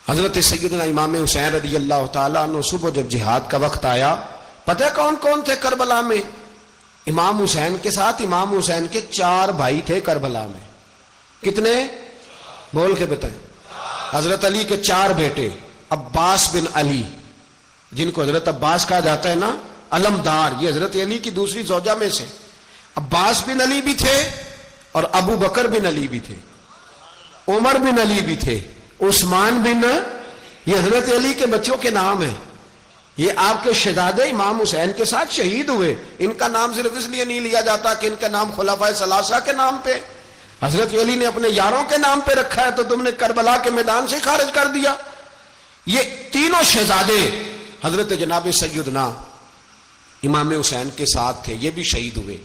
حضرت سیدنا امام حسین رضی اللہ تعالیٰ عنہ صبح جب جہاد کا وقت آیا، پتہ کون کون تھے کربلا میں؟ امام حسین کے ساتھ امام حسین کے 4 بھائی تھے کربلا میں۔ کتنے؟ بول کے بتائیں۔ حضرت علی کے 4 بیٹے، عباس بن علی، جن کو حضرت عباس کہا جاتا ہے نا، علمدار، یہ حضرت علی کی دوسری زوجہ میں سے۔ عباس بن علی بھی تھے، اور ابو بکر بن علی بھی تھے، عمر بن علی بھی تھے، عثمان بن، یہ حضرت علی کے بچوں کے نام ہیں۔ یہ آپ کے شہزادے امام حسین کے ساتھ شہید ہوئے، ان کا نام صرف اس لیے نہیں لیا جاتا کہ ان کا نام خلفائے ثلاثہ کے نام پہ، حضرت علی نے اپنے یاروں کے نام پہ رکھا ہے، تو تم نے کربلا کے میدان سے خارج کر دیا۔ یہ تینوں شہزادے حضرت جناب سیدنا امام حسین کے ساتھ تھے، یہ بھی شہید ہوئے۔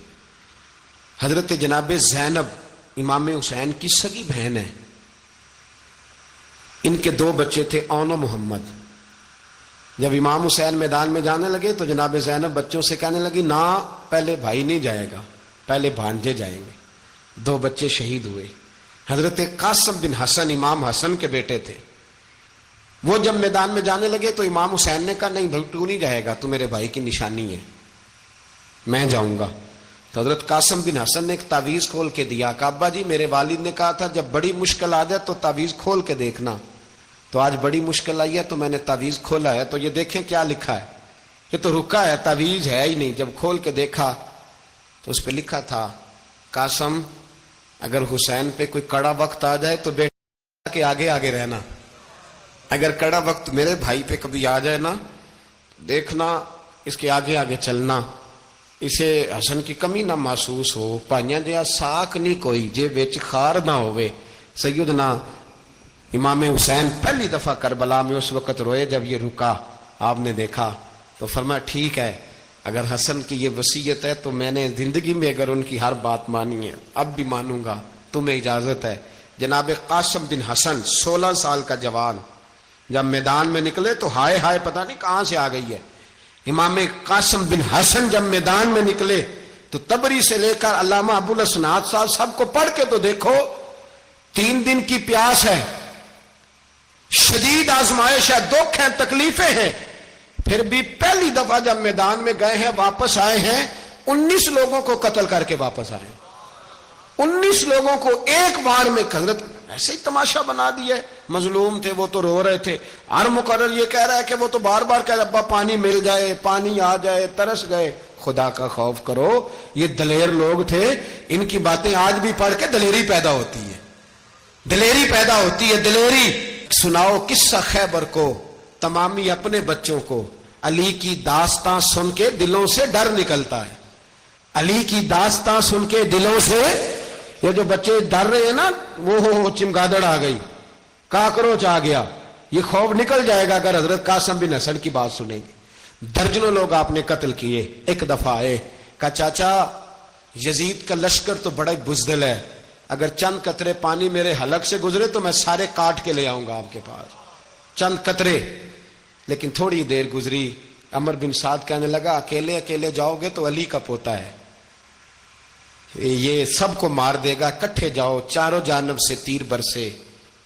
حضرت جناب زینب امام حسین کی سگی بہن ہے، ان کے 2 بچے تھے، اون و محمد۔ جب امام حسین میدان میں جانے لگے تو جناب زینب بچوں سے کہنے لگی نہ، پہلے بھائی نہیں جائے گا، پہلے بھانجے جائیں گے۔ 2 بچے شہید ہوئے۔ حضرت قاسم بن حسن امام حسن کے بیٹے تھے، وہ جب میدان میں جانے لگے تو امام حسین نے کہا نہیں بھائی تو نہیں جائے گا، تو میرے بھائی کی نشانی ہے، میں جاؤں گا۔ تو حضرت قاسم بن حسن نے ایک تعویذ کھول کے دیا کہ ابا جی میرے والد نے کہا تھا جب بڑی مشکل آ جائے تو تعویذ کھول کے دیکھنا، تو آج بڑی مشکل آئی ہے تو میں نے تعویذ کھولا ہے، تو یہ دیکھیں کیا لکھا ہے، یہ تو رکا ہے، تعویذ ہے ہی نہیں۔ جب کھول کے دیکھا تو اس پہ لکھا تھا قاسم اگر حسین پہ کوئی کڑا وقت آ جائے تو بیٹا کے آگے آگے رہنا، اگر کڑا وقت میرے بھائی پہ کبھی آ جائے نا دیکھنا اس کے آگے آگے چلنا، اسے حسن کی کمی نہ محسوس ہو، پائیاں جہاں ساکھ نہیں کوئی جے وچ خار نہ ہوئے۔ سیدنا امام حسین پہلی دفعہ کربلا میں اس وقت روئے جب یہ رکا، آپ نے دیکھا تو فرمایا ٹھیک ہے، اگر حسن کی یہ وصیت ہے تو میں نے زندگی میں اگر ان کی ہر بات مانی ہے اب بھی مانوں گا، تمہیں اجازت ہے۔ جناب قاسم بن حسن 16 سال کا جوان جب میدان میں نکلے تو ہائے ہائے پتہ نہیں کہاں سے آ گئی ہے۔ امام قاسم بن حسن جب میدان میں نکلے تو تبری سے لے کر علامہ ابو الاسناد صاحب سب کو پڑھ کے تو دیکھو، 3 دن کی پیاس ہے، شدید آزمائش ہے، دکھ ہیں، تکلیفیں ہیں، پھر بھی پہلی دفعہ جب میدان میں گئے ہیں واپس آئے ہیں 19 لوگوں کو قتل کر کے واپس آئے، 19 لوگوں کو ایک بار میں حضرت ایسے ہی تماشا بنا دیا ہے۔ مظلوم تھے وہ تو رو رہے تھے، ہر مقرر یہ کہہ رہا ہے کہ وہ تو بار بار کہہ رہا ہے ابا پانی مل جائے، پانی آ جائے، ترس گئے۔ خدا کا خوف کرو، یہ دلیر لوگ تھے، ان کی باتیں آج بھی پڑھ کے دلیری پیدا ہوتی ہے، دلیری پیدا ہوتی ہے، دلیری۔ سناؤ قصہ خیبر کو تمامی اپنے بچوں کو، علی کی داستاں سن کے دلوں سے ڈر نکلتا ہے، علی کی داستاں سن کے دلوں سے، یہ جو بچے ڈر رہے ہیں نا، وہ چمگادڑ آ گئی، کاکروچ آ گیا، یہ خوف نکل جائے گا اگر حضرت قاسم بن حسن کی بات سنیں گے۔ درجنوں لوگ آپ نے قتل کیے، ایک دفعہ آئے، کہا چاچا یزید کا لشکر تو بڑا بزدل ہے، اگر چند قطرے پانی میرے حلق سے گزرے تو میں سارے کاٹ کے لے آؤں گا آپ کے پاس، چند قطرے۔ لیکن تھوڑی دیر گزری، عمر بن سعد کہنے لگا اکیلے اکیلے جاؤ گے تو علی کا پوتا ہے، یہ سب کو مار دے گا، کٹھے جاؤ۔ چاروں جانب سے تیر برسے،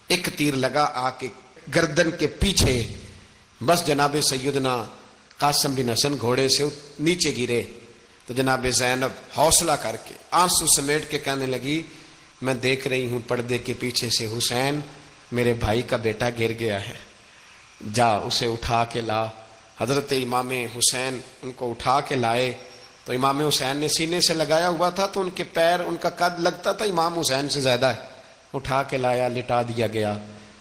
ایک تیر لگا آ کے گردن کے پیچھے، بس جناب سیدنا قاسم بن حسن گھوڑے سے نیچے گرے تو جناب زینب حوصلہ کر کے آنسو سمیٹ کے کہنے لگی میں دیکھ رہی ہوں پردے کے پیچھے سے حسین میرے بھائی کا بیٹا گر گیا ہے، جا اسے اٹھا کے لا۔ حضرت امام حسین ان کو اٹھا کے لائے تو امام حسین نے سینے سے لگایا ہوا تھا تو ان کے پیر، ان کا قد لگتا تھا امام حسین سے زیادہ ہے، اٹھا کے لایا، لٹا دیا گیا۔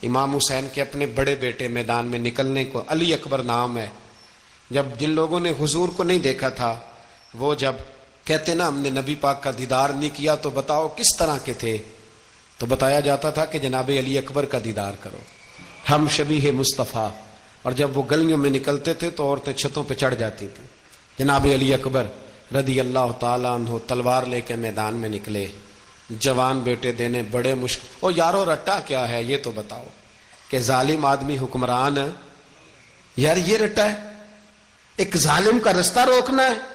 امام حسین کے اپنے بڑے بیٹے میدان میں نکلنے کو، علی اکبر نام ہے، جب جن لوگوں نے حضور کو نہیں دیکھا تھا وہ جب کہتے نا ہم نے نبی پاک کا دیدار نہیں کیا تو بتاؤ کس طرح کے تھے، تو بتایا جاتا تھا کہ جناب علی اکبر کا دیدار کرو، ہم شبیہ مصطفیٰ۔ اور جب وہ گلیوں میں نکلتے تھے تو عورتیں چھتوں پہ چڑھ جاتی تھیں۔ جناب علی اکبر رضی اللہ تعالیٰ عنہ تلوار لے کے میدان میں نکلے، جوان بیٹے دینے بڑے مشکل۔ اور یارو رٹا کیا ہے یہ تو بتاؤ، کہ ظالم آدمی حکمران ہے، یار یہ رٹا ہے، ایک ظالم کا رستہ روکنا ہے،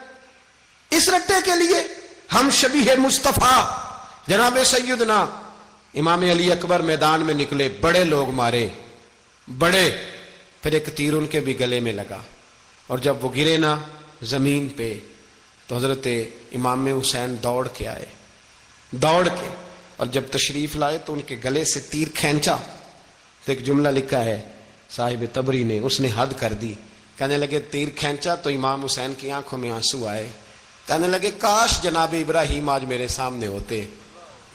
اس رٹے کے لیے ہم شبیہ مصطفیٰ جناب سیدنا امام علی اکبر میدان میں نکلے، بڑے لوگ مارے، بڑے، پھر ایک تیر ان کے بھی گلے میں لگا، اور جب وہ گرے نا زمین پہ تو حضرت امام حسین دوڑ کے آئے، دوڑ کے، اور جب تشریف لائے تو ان کے گلے سے تیر کھینچا تو ایک جملہ لکھا ہے صاحب تبری نے، اس نے حد کر دی، کہنے لگے تیر کھینچا تو امام حسین کی آنکھوں میں آنسو آئے، کہنے لگے کاش جناب ابراہیم آج میرے سامنے ہوتے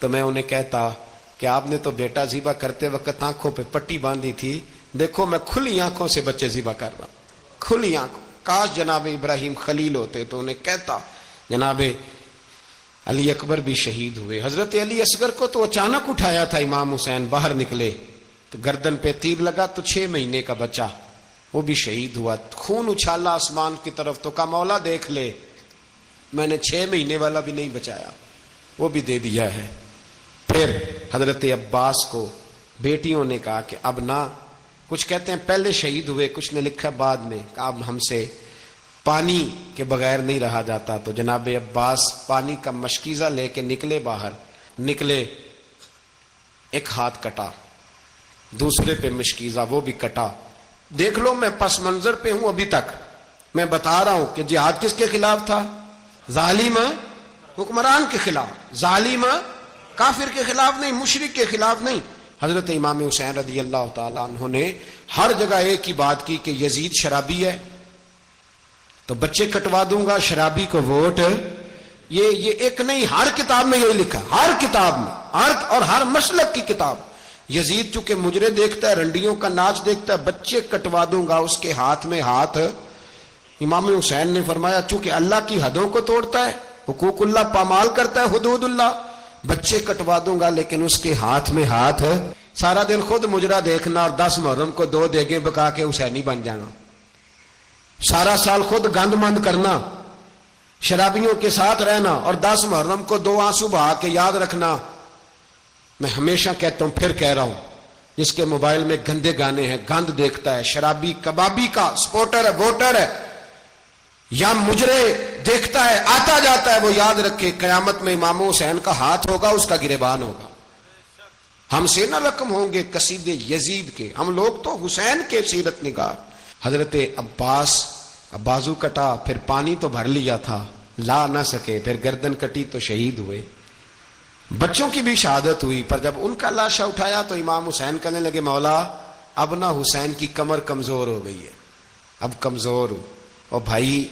تو میں انہیں کہتا کہ آپ نے تو بیٹا ذبح کرتے وقت آنکھوں پہ پٹی باندھی تھی، دیکھو میں کھلی آنکھوں سے بچے ذبح کر رہا ہوں، کھلی آنکھوں، کاش جناب ابراہیم خلیل ہوتے تو انہیں کہتا۔ جناب علی اکبر بھی شہید ہوئے۔ حضرت علی اصغر کو تو اچانک اٹھایا تھا امام حسین، باہر نکلے تو گردن پہ تیر لگا تو 6 مہینے کا بچہ وہ بھی شہید ہوا، خون اچھالا آسمان کی طرف تو کہا مولا دیکھ لے میں نے 6 مہینے والا بھی نہیں بچایا، وہ بھی دے دیا ہے۔ پھر حضرت عباس کو بیٹیوں نے کہا کہ اب نہ، کچھ کہتے ہیں پہلے شہید ہوئے، کچھ نے لکھا بعد میں، کہ اب ہم سے پانی کے بغیر نہیں رہا جاتا، تو جناب عباس پانی کا مشکیزہ لے کے نکلے، باہر نکلے، ایک ہاتھ کٹا، دوسرے پہ مشکیزہ وہ بھی کٹا۔ دیکھ لو میں پس منظر پہ ہوں ابھی تک، میں بتا رہا ہوں کہ جہاد کس کے خلاف تھا؟ ظالم حکمران کے خلاف، ظالم کافر کے خلاف نہیں، مشرک کے خلاف نہیں۔ حضرت امام حسین رضی اللہ تعالیٰ عنہ نے ہر جگہ ایک ہی بات کی کہ یزید شرابی ہے تو بچے کٹوا دوں گا، شرابی کو ووٹ، یہ ایک نہیں، ہر کتاب میں یہی لکھا، ہر کتاب میں، اور ہر مسلک کی کتاب۔ یزید چونکہ مجرے دیکھتا ہے، رنڈیوں کا ناچ دیکھتا ہے، بچے کٹوا دوں گا، اس کے ہاتھ میں ہاتھ۔ امام حسین نے فرمایا چونکہ اللہ کی حدوں کو توڑتا ہے، حقوق اللہ پامال کرتا ہے، حدود اللہ، بچے کٹوا دوں گا لیکن اس کے ہاتھ میں ہاتھ۔ سارا دن خود مجرا دیکھنا اور 10 محرم کو 2 دیگیں پکا کے حسینی بن جانا، سارا سال خود گند مند کرنا، شرابیوں کے ساتھ رہنا، اور 10 محرم کو 2 آنسو بہا کے یاد رکھنا۔ میں ہمیشہ کہتا ہوں، پھر کہہ رہا ہوں، جس کے موبائل میں گندے گانے ہیں، گند دیکھتا ہے، شرابی کبابی کا سپورٹر ہے، ووٹر ہے، یا مجرے دیکھتا ہے آتا جاتا ہے، وہ یاد رکھے قیامت میں امام حسین کا ہاتھ ہوگا، اس کا گریبان ہوگا، ہم سے نہ رقم ہوں گے قصید یزید کے، ہم لوگ تو حسین کے سیرت نگار۔ حضرت عباس بازو کٹا، پھر پانی تو بھر لیا تھا، لا نہ سکے، پھر گردن کٹی تو شہید ہوئے۔ بچوں کی بھی شہادت ہوئی، پر جب ان کا لاشا اٹھایا تو امام حسین کہنے لگے مولا اب نہ حسین کی کمر کمزور ہو گئی ہے، اب کمزور ہو۔ اور بھائی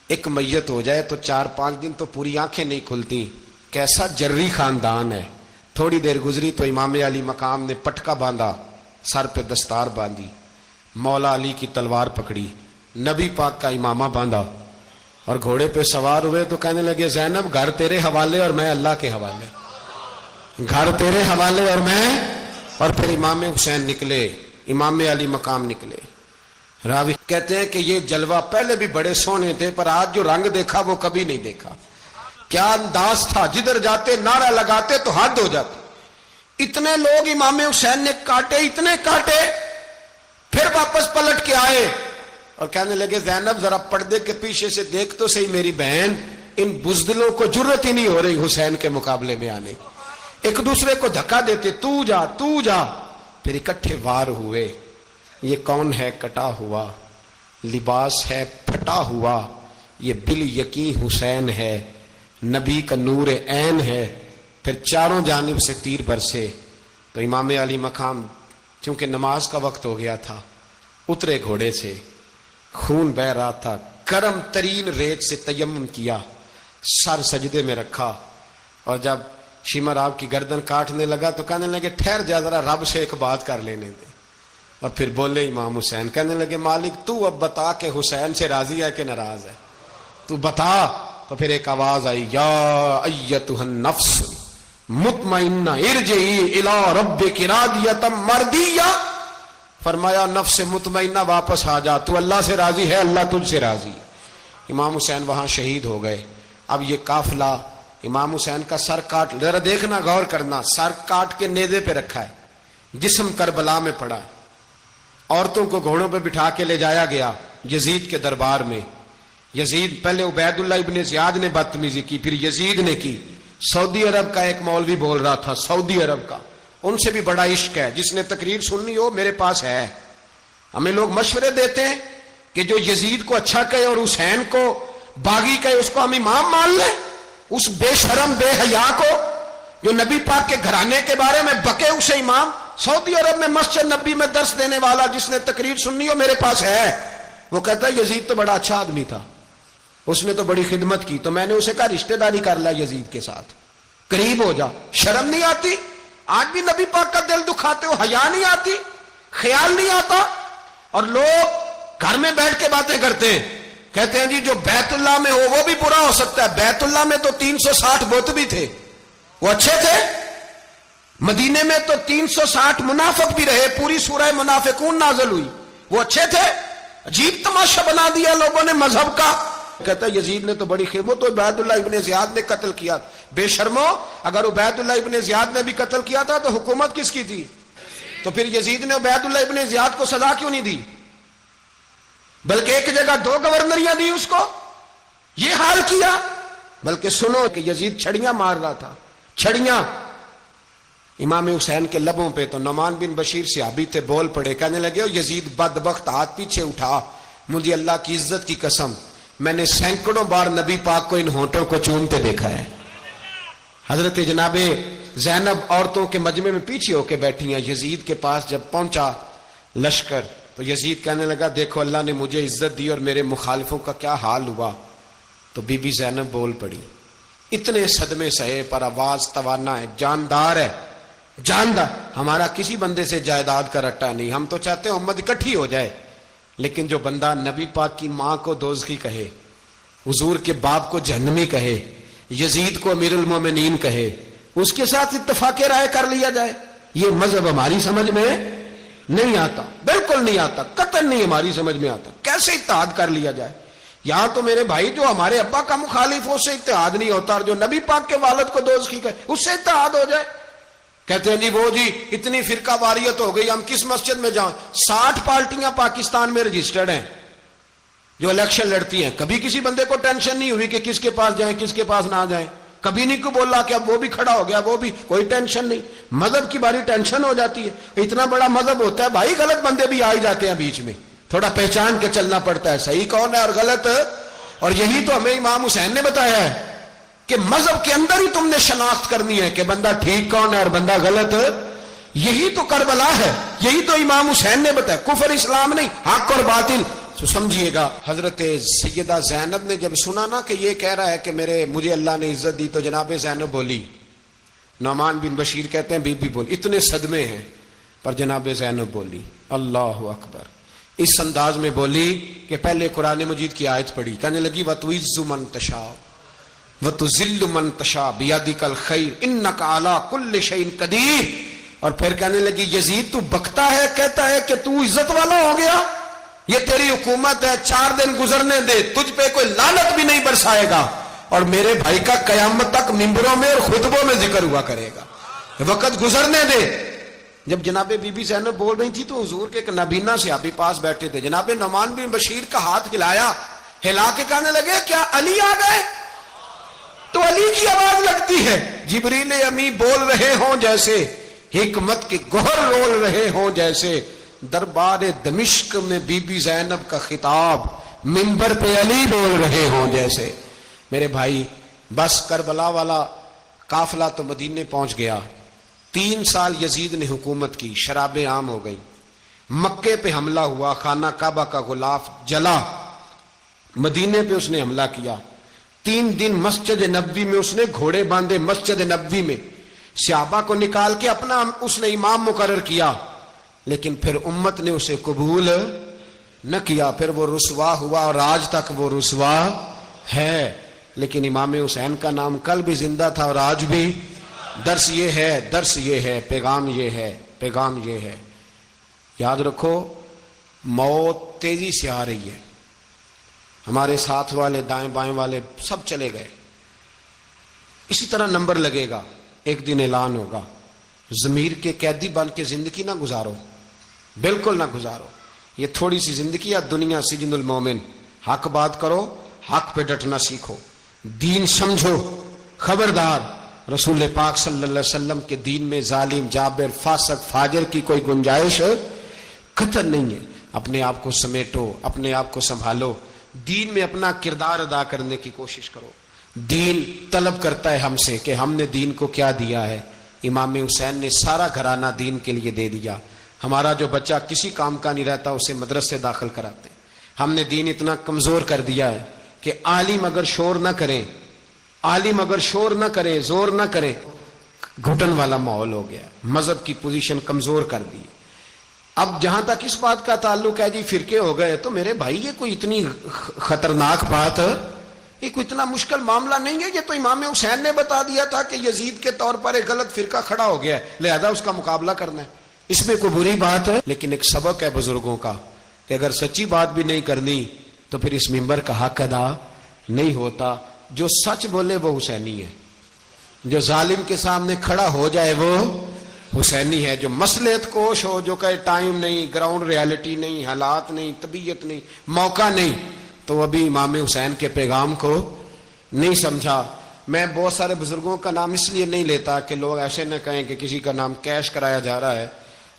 ایک میت ہو جائے تو 4-5 دن تو پوری آنکھیں نہیں کھلتی، کیسا جری خاندان ہے۔ تھوڑی دیر گزری تو امام علی مقام نے پٹکا باندھا، سر پہ دستار باندھی، مولا علی کی تلوار پکڑی، نبی پاک کا امامہ باندھا اور گھوڑے پہ سوار ہوئے تو کہنے لگے زینب گھر تیرے حوالے اور میں اللہ کے حوالے، گھر تیرے حوالے اور میں۔ اور پھر امام حسین نکلے، امام علی مقام نکلے۔ راوی کہتے ہیں کہ یہ جلوہ پہلے بھی بڑے سونے تھے، پر آج جو رنگ دیکھا وہ کبھی نہیں دیکھا۔ کیا انداز تھا، جدھر جاتے نعرہ لگاتے تو حد ہو جاتی۔ اتنے لوگ امام حسین نے کاٹے، اتنے کاٹے، پھر واپس پلٹ کے آئے اور کہنے لگے زینب ذرا پردے کے پیچھے سے دیکھ تو صحیح میری بہن، ان بزدلوں کو جرت ہی نہیں ہو رہی حسین کے مقابلے میں آنے، ایک دوسرے کو دھکا دیتے، تو جا تو جا۔ پھر اکٹھے وار ہوئے۔ یہ کون ہے کٹا ہوا، لباس ہے پھٹا ہوا، یہ بال یقین حسین ہے، نبی کا نور عین ہے۔ پھر چاروں جانب سے تیر برسے تو امام علی مقام چونکہ نماز کا وقت ہو گیا تھا، اترے گھوڑے سے، خون بہ رہا تھا، گرم ترین ریت سے تیمم کیا، سر سجدے میں رکھا، اور جب شمر آپ کی گردن کاٹنے لگا تو کہنے لگے ٹھہر جا ذرا رب سے ایک بات کر لینے دے۔ اور پھر بولے امام حسین، کہنے لگے مالک تو اب بتا کہ حسین سے راضی ہے کہ ناراض ہے، تو بتا۔ تو پھر ایک آواز آئی، یا ایتھا النفس مطمئنہ ارجعی الی ربک راضیۃ مرضیہ، فرمایا نفس مطمئنہ واپس آ جا، تو اللہ سے راضی ہے، اللہ تجھ سے راضی۔ امام حسین وہاں شہید ہو گئے۔ اب یہ قافلہ امام حسین کا سر کاٹ، ذرا دیکھنا غور کرنا، سر کاٹ کے نیزے پہ رکھا ہے، جسم کربلا میں پڑا ہے، عورتوں کو گھوڑوں پہ بٹھا کے لے جایا گیا یزید کے دربار میں۔ یزید پہلے عبید اللہ ابن زیاد نے بدتمیزی کی، پھر یزید نے کی۔ سعودی عرب کا ایک مولوی بول رہا تھا، سعودی عرب کا، ان سے بھی بڑا عشق ہے، جس نے تقریر سننی ہو میرے پاس ہے۔ ہمیں لوگ مشورے دیتے ہیں کہ جو یزید کو اچھا کہے اور حسین کو باغی کہے اس کو ہم امام مان لیں، اس بے شرم بے حیا کو جو نبی پاک کے گھرانے کے بارے میں بکے اسے امام۔ سعودی عرب میں مسجد نبی میں درس دینے والا جس نے تقریر سننی ہو میرے پاس ہے، وہ کہتا ہے یزید تو بڑا اچھا آدمی تھا، اس نے تو بڑی خدمت کی۔ تو میں نے اسے کہا رشتہ داری کر لیا یزید کے ساتھ، قریب ہو جا۔ شرم نہیں آتی؟ آج بھی نبی پاک کا دل دکھاتے ہو، حیا نہیں آتی، خیال نہیں آتا؟ اور لوگ گھر میں بیٹھ کے باتیں کرتے ہیں، کہتے ہیں جی جو بیت اللہ میں ہو وہ بھی برا ہو سکتا ہے۔ بیت اللہ میں تو 360 بت بھی تھے، وہ اچھے تھے۔ مدینے میں تو 360 منافق بھی رہے، پوری سورہ منافقون نازل ہوئی، وہ اچھے تھے۔ عجیب تماشا بنا دیا لوگوں نے مذہب کا۔ کہتا ہے یزید نے تو بڑی خدمت، تو عبید اللہ ابن زیاد نے قتل کیا۔ بے شرمو، اگر عبید اللہ ابن زیاد نے بھی قتل کیا تھا تو حکومت کس کی تھی؟ تو پھر یزید نے عبید اللہ ابن زیاد کو سزا کیوں نہیں دی، بلکہ ایک جگہ 2 گورنریاں دی اس کو؟ یہ حال کیا۔ بلکہ سنو کہ یزید چھڑیاں مار رہا تھا، چھڑیاں امام حسین کے لبوں پہ۔ تو نعمان بن بشیر صحابی تھے، بول پڑے، کہنے لگے یزید بدبخت، ہاتھ پیچھے اٹھا، مجھے اللہ کی عزت کی قسم میں نے سینکڑوں بار نبی پاک کو ان ہونٹوں کو چومتے دیکھا ہے۔ حضرت جناب زینب عورتوں کے مجمع میں پیچھے ہو کے بیٹھی ہیں۔ یزید کے پاس جب پہنچا لشکر تو یزید کہنے لگا دیکھو اللہ نے مجھے عزت دی اور میرے مخالفوں کا کیا حال ہوا۔ تو بی بی زینب بول پڑی، اتنے صدمے سہے پر آواز توانا ہے، جاندار ہے، جاندار۔ ہمارا کسی بندے سے جائیداد کا رٹا نہیں، ہم تو چاہتے ہیں امت اکٹھی ہو جائے، لیکن جو بندہ نبی پاک کی ماں کو دوزخی کہے، حضور کے باپ کو جہنمی کہے، یزید کو امیر المومنین کہے، اس کے ساتھ اتفاق رائے کر لیا جائے، یہ مذہب ہماری سمجھ میں نہیں آتا، بالکل نہیں آتا، قطعاً نہیں ہماری سمجھ میں آتا۔ کیسے اتحاد کر لیا جائے؟ یہاں تو میرے بھائی جو ہمارے ابا کا مخالف ہو اس سے اتحاد نہیں ہوتا، اور جو نبی پاک کے والد کو دوزخی کہے اس سے اتحاد ہو جائے۔ کہتے ہیں جی وہ جی اتنی فرقہ واریت ہو گئی، ہم کس مسجد میں جائیں؟ 60 پارٹیاں پاکستان میں رجسٹرڈ ہیں جو الیکشن لڑتی ہیں، کبھی کسی بندے کو ٹینشن نہیں ہوئی کہ کس کے پاس جائیں کس کے پاس نہ جائیں، کبھی نہیں کو بولا کہ اب وہ بھی کھڑا ہو گیا، وہ بھی، کوئی ٹینشن نہیں. مذہب کی باری ٹینشن ہو جاتی ہے. اتنا بڑا مذہب ہوتا ہے بھائی، غلط بندے بھی آ ہی جاتے ہیں بیچ میں، تھوڑا پہچان کے چلنا پڑتا ہے صحیح کون ہے اور غلط. اور یہی تو ہمیں امام حسین نے بتایا ہے کہ مذہب کے اندر ہی تم نے شناخت کرنی ہے کہ بندہ ٹھیک کون ہے اور بندہ غلط. یہی تو کربلا ہے، یہی تو امام حسین نے بتایا. کفر اسلام نہیں، حق اور باطل. تو سمجھیے گا، حضرت سیدہ زینب نے جب سنا نا کہ یہ کہہ رہا ہے کہ مجھے اللہ نے عزت دی، تو جناب زینب بولی. نعمان بن بشیر کہتے ہیں بی بی بولی. اتنے صدمے ہیں پر جناب زینب بولی اللہ اکبر. اس انداز میں بولی کہ پہلے قرآن مجید کی آیت پڑھی، کہنے لگی وَتُعِزُّ مَن تَشَاءُ وَتُذِلُّ مَن تَشَاءُ بِيَدِكَ الْخَيْرُ إِنَّكَ عَلَىٰ كُلِّ شَيْءٍ قَدِيرٌ. اور پھر کہنے لگی یزید تو بکتا ہے، کہتا ہے کہ تو عزت والا ہو گیا، یہ تیری حکومت ہے، 4 دن گزرنے دے، تجھ پہ کوئی لعنت بھی نہیں برسائے گا، اور میرے بھائی کا قیامت تک ممبروں میں اور خطبوں میں ذکر ہوا کرے گا، وقت گزرنے دے. جب جناب بی بی زینب بول رہی تھی تو حضور کے ایک نابینا صحابی پاس بیٹھے تھے. جناب نعمان بن بشیر کا ہاتھ ہلایا، ہلا کے کہنے لگے کیا علی آ گئے؟ تو علی کی آواز لگتی ہے. جبریل امی بول رہے ہوں جیسے، حکمت کے گوہر رول رہے ہوں جیسے، دربار دمشق میں بی بی زینب کا خطاب، منبر پہ علی بول رہے ہوں جیسے. میرے بھائی بس کربلا والا قافلہ تو مدینے پہنچ گیا. 3 سال یزید نے حکومت کی، شرابیں عام ہو گئی، مکے پہ حملہ ہوا، خانہ کعبہ کا غلاف جلا، مدینے پہ اس نے حملہ کیا. 3 دن مسجد نبوی میں اس نے گھوڑے باندھے، مسجد نبوی میں صحابہ کو نکال کے اپنا اس نے امام مقرر کیا، لیکن پھر امت نے اسے قبول نہ کیا. پھر وہ رسوا ہوا اور آج تک وہ رسوا ہے. لیکن امام حسین کا نام کل بھی زندہ تھا اور آج بھی. درس یہ ہے، پیغام یہ ہے، پیغام یہ ہے. یاد رکھو موت تیزی سے آ رہی ہے. ہمارے ساتھ والے، دائیں بائیں والے سب چلے گئے. اسی طرح نمبر لگے گا، ایک دن اعلان ہوگا. ضمیر کے قیدی بن کے زندگی نہ گزارو، بالکل نہ گزارو. یہ تھوڑی سی زندگی ہے دنیا سجن المومن. حق بات کرو، حق پہ ڈٹنا سیکھو، دین سمجھو. خبردار رسول پاک صلی اللہ علیہ وسلم کے دین میں ظالم، جابر، فاسق، فاجر کی کوئی گنجائش قطعاً نہیں ہے. اپنے آپ کو سمیٹو، اپنے آپ کو سنبھالو، دین میں اپنا کردار ادا کرنے کی کوشش کرو. دین طلب کرتا ہے ہم سے کہ ہم نے دین کو کیا دیا ہے. امام حسین نے سارا گھرانہ دین کے لیے دے دیا. ہمارا جو بچہ کسی کام کا نہیں رہتا اسے مدرسے داخل کراتے. ہم نے دین اتنا کمزور کر دیا ہے کہ عالم اگر شور نہ کریں، عالم اگر شور نہ کرے، زور نہ کرے، گھٹن والا ماحول ہو گیا. مذہب کی پوزیشن کمزور کر دی. اب جہاں تک اس بات کا تعلق ہے جی فرقے ہو گئے، تو میرے بھائی یہ کوئی اتنی خطرناک بات، یہ کوئی اتنا مشکل معاملہ نہیں ہے. یہ تو امام حسین نے بتا دیا تھا کہ یزید کے طور پر ایک غلط فرقہ کھڑا ہو گیا ہے، لہذا اس کا مقابلہ کرنا ہے. اس میں کوئی بری بات ہے، لیکن ایک سبق ہے بزرگوں کا کہ اگر سچی بات بھی نہیں کرنی تو پھر اس منبر کا حق ادا نہیں ہوتا. جو سچ بولے وہ حسینی ہے، جو ظالم کے سامنے کھڑا ہو جائے وہ حسینی ہے. جو مصلحت کوش ہو، جو کہے ٹائم نہیں، گراؤنڈ ریالٹی نہیں، حالات نہیں، طبیعت نہیں، موقع نہیں، تو ابھی امام حسین کے پیغام کو نہیں سمجھا. میں بہت سارے بزرگوں کا نام اس لیے نہیں لیتا کہ لوگ ایسے نہ کہیں کہ کسی کا نام کیش کرایا جا رہا ہے،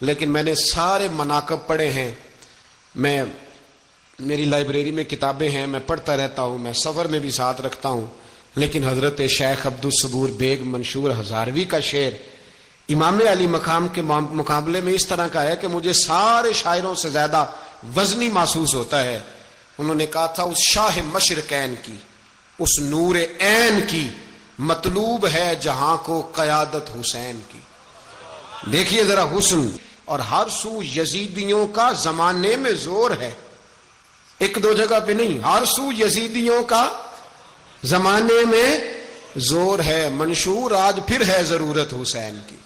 لیکن میں نے سارے مناقب پڑھے ہیں. میری لائبریری میں کتابیں ہیں، میں پڑھتا رہتا ہوں، میں سفر میں بھی ساتھ رکھتا ہوں. لیکن حضرت شیخ عبدالصبور بیگ منشور ہزاروی کا شعر امام علی مقام کے مقابلے میں اس طرح کا ہے کہ مجھے سارے شاعروں سے زیادہ وزنی محسوس ہوتا ہے. انہوں نے کہا تھا اس شاہ مشرقین کی، اس نور عین کی مطلوب ہے جہاں کو قیادت حسین کی. دیکھیے ذرا حسن. اور ہر سو یزیدیوں کا زمانے میں زور ہے، ایک دو جگہ پہ نہیں، ہر سو یزیدیوں کا زمانے میں زور ہے. منشور آج پھر ہے ضرورت حسین کی،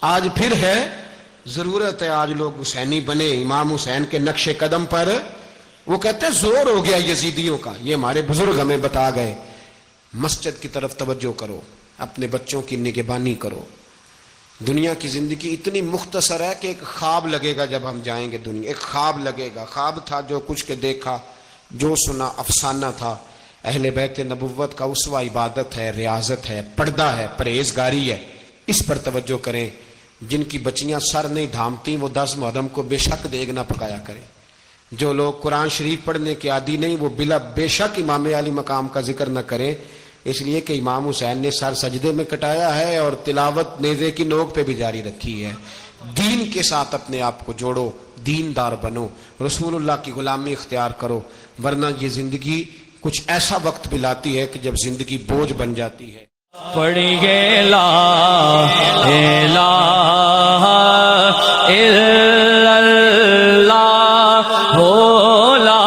آج پھر ہے ضرورت ہے. آج لوگ حسینی بنے، امام حسین کے نقش قدم پر. وہ کہتے ہیں زور ہو گیا یزیدیوں کا. یہ ہمارے بزرگ ہمیں بتا گئے. مسجد کی طرف توجہ کرو، اپنے بچوں کی نگہبانی کرو. دنیا کی زندگی اتنی مختصر ہے کہ ایک خواب لگے گا جب ہم جائیں گے دنیا، ایک خواب لگے گا. خواب تھا جو کچھ کے دیکھا، جو سنا افسانہ تھا. اہل بیت نبوت کا اسوہ عبادت ہے، ریاضت ہے، پردہ ہے، پرہیزگاری ہے، اس پر توجہ کریں۔ جن کی بچیاں سر نہیں ڈھانپتی وہ 10 محرم کو بے شک دیگ نہ پکایا کریں۔ جو لوگ قرآن شریف پڑھنے کے عادی نہیں وہ بے شک امام علی مقام کا ذکر نہ کریں، اس لیے کہ امام حسین نے سر سجدے میں کٹایا ہے اور تلاوت نیزے کی نوک پہ بھی جاری رکھی ہے۔ دین کے ساتھ اپنے آپ کو جوڑو، دیندار بنو، رسول اللہ کی غلامی اختیار کرو، ورنہ یہ زندگی کچھ ایسا وقت بھی لاتی ہے کہ جب زندگی بوجھ بن جاتی ہے۔ پڑھیے لا الہ الا اللہ ہو، لا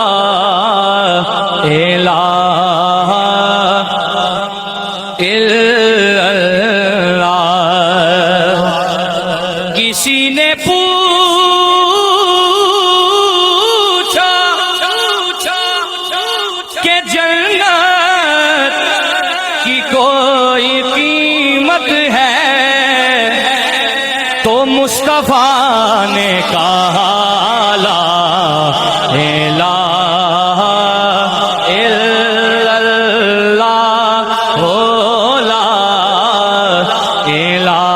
الہ الا اللہ۔ کسی نے پوچھا کہ جنت کی کوئی قیمت ہے، تو مصطفیٰ نے کہا لا الہ الا اللہ ہو، لا الہ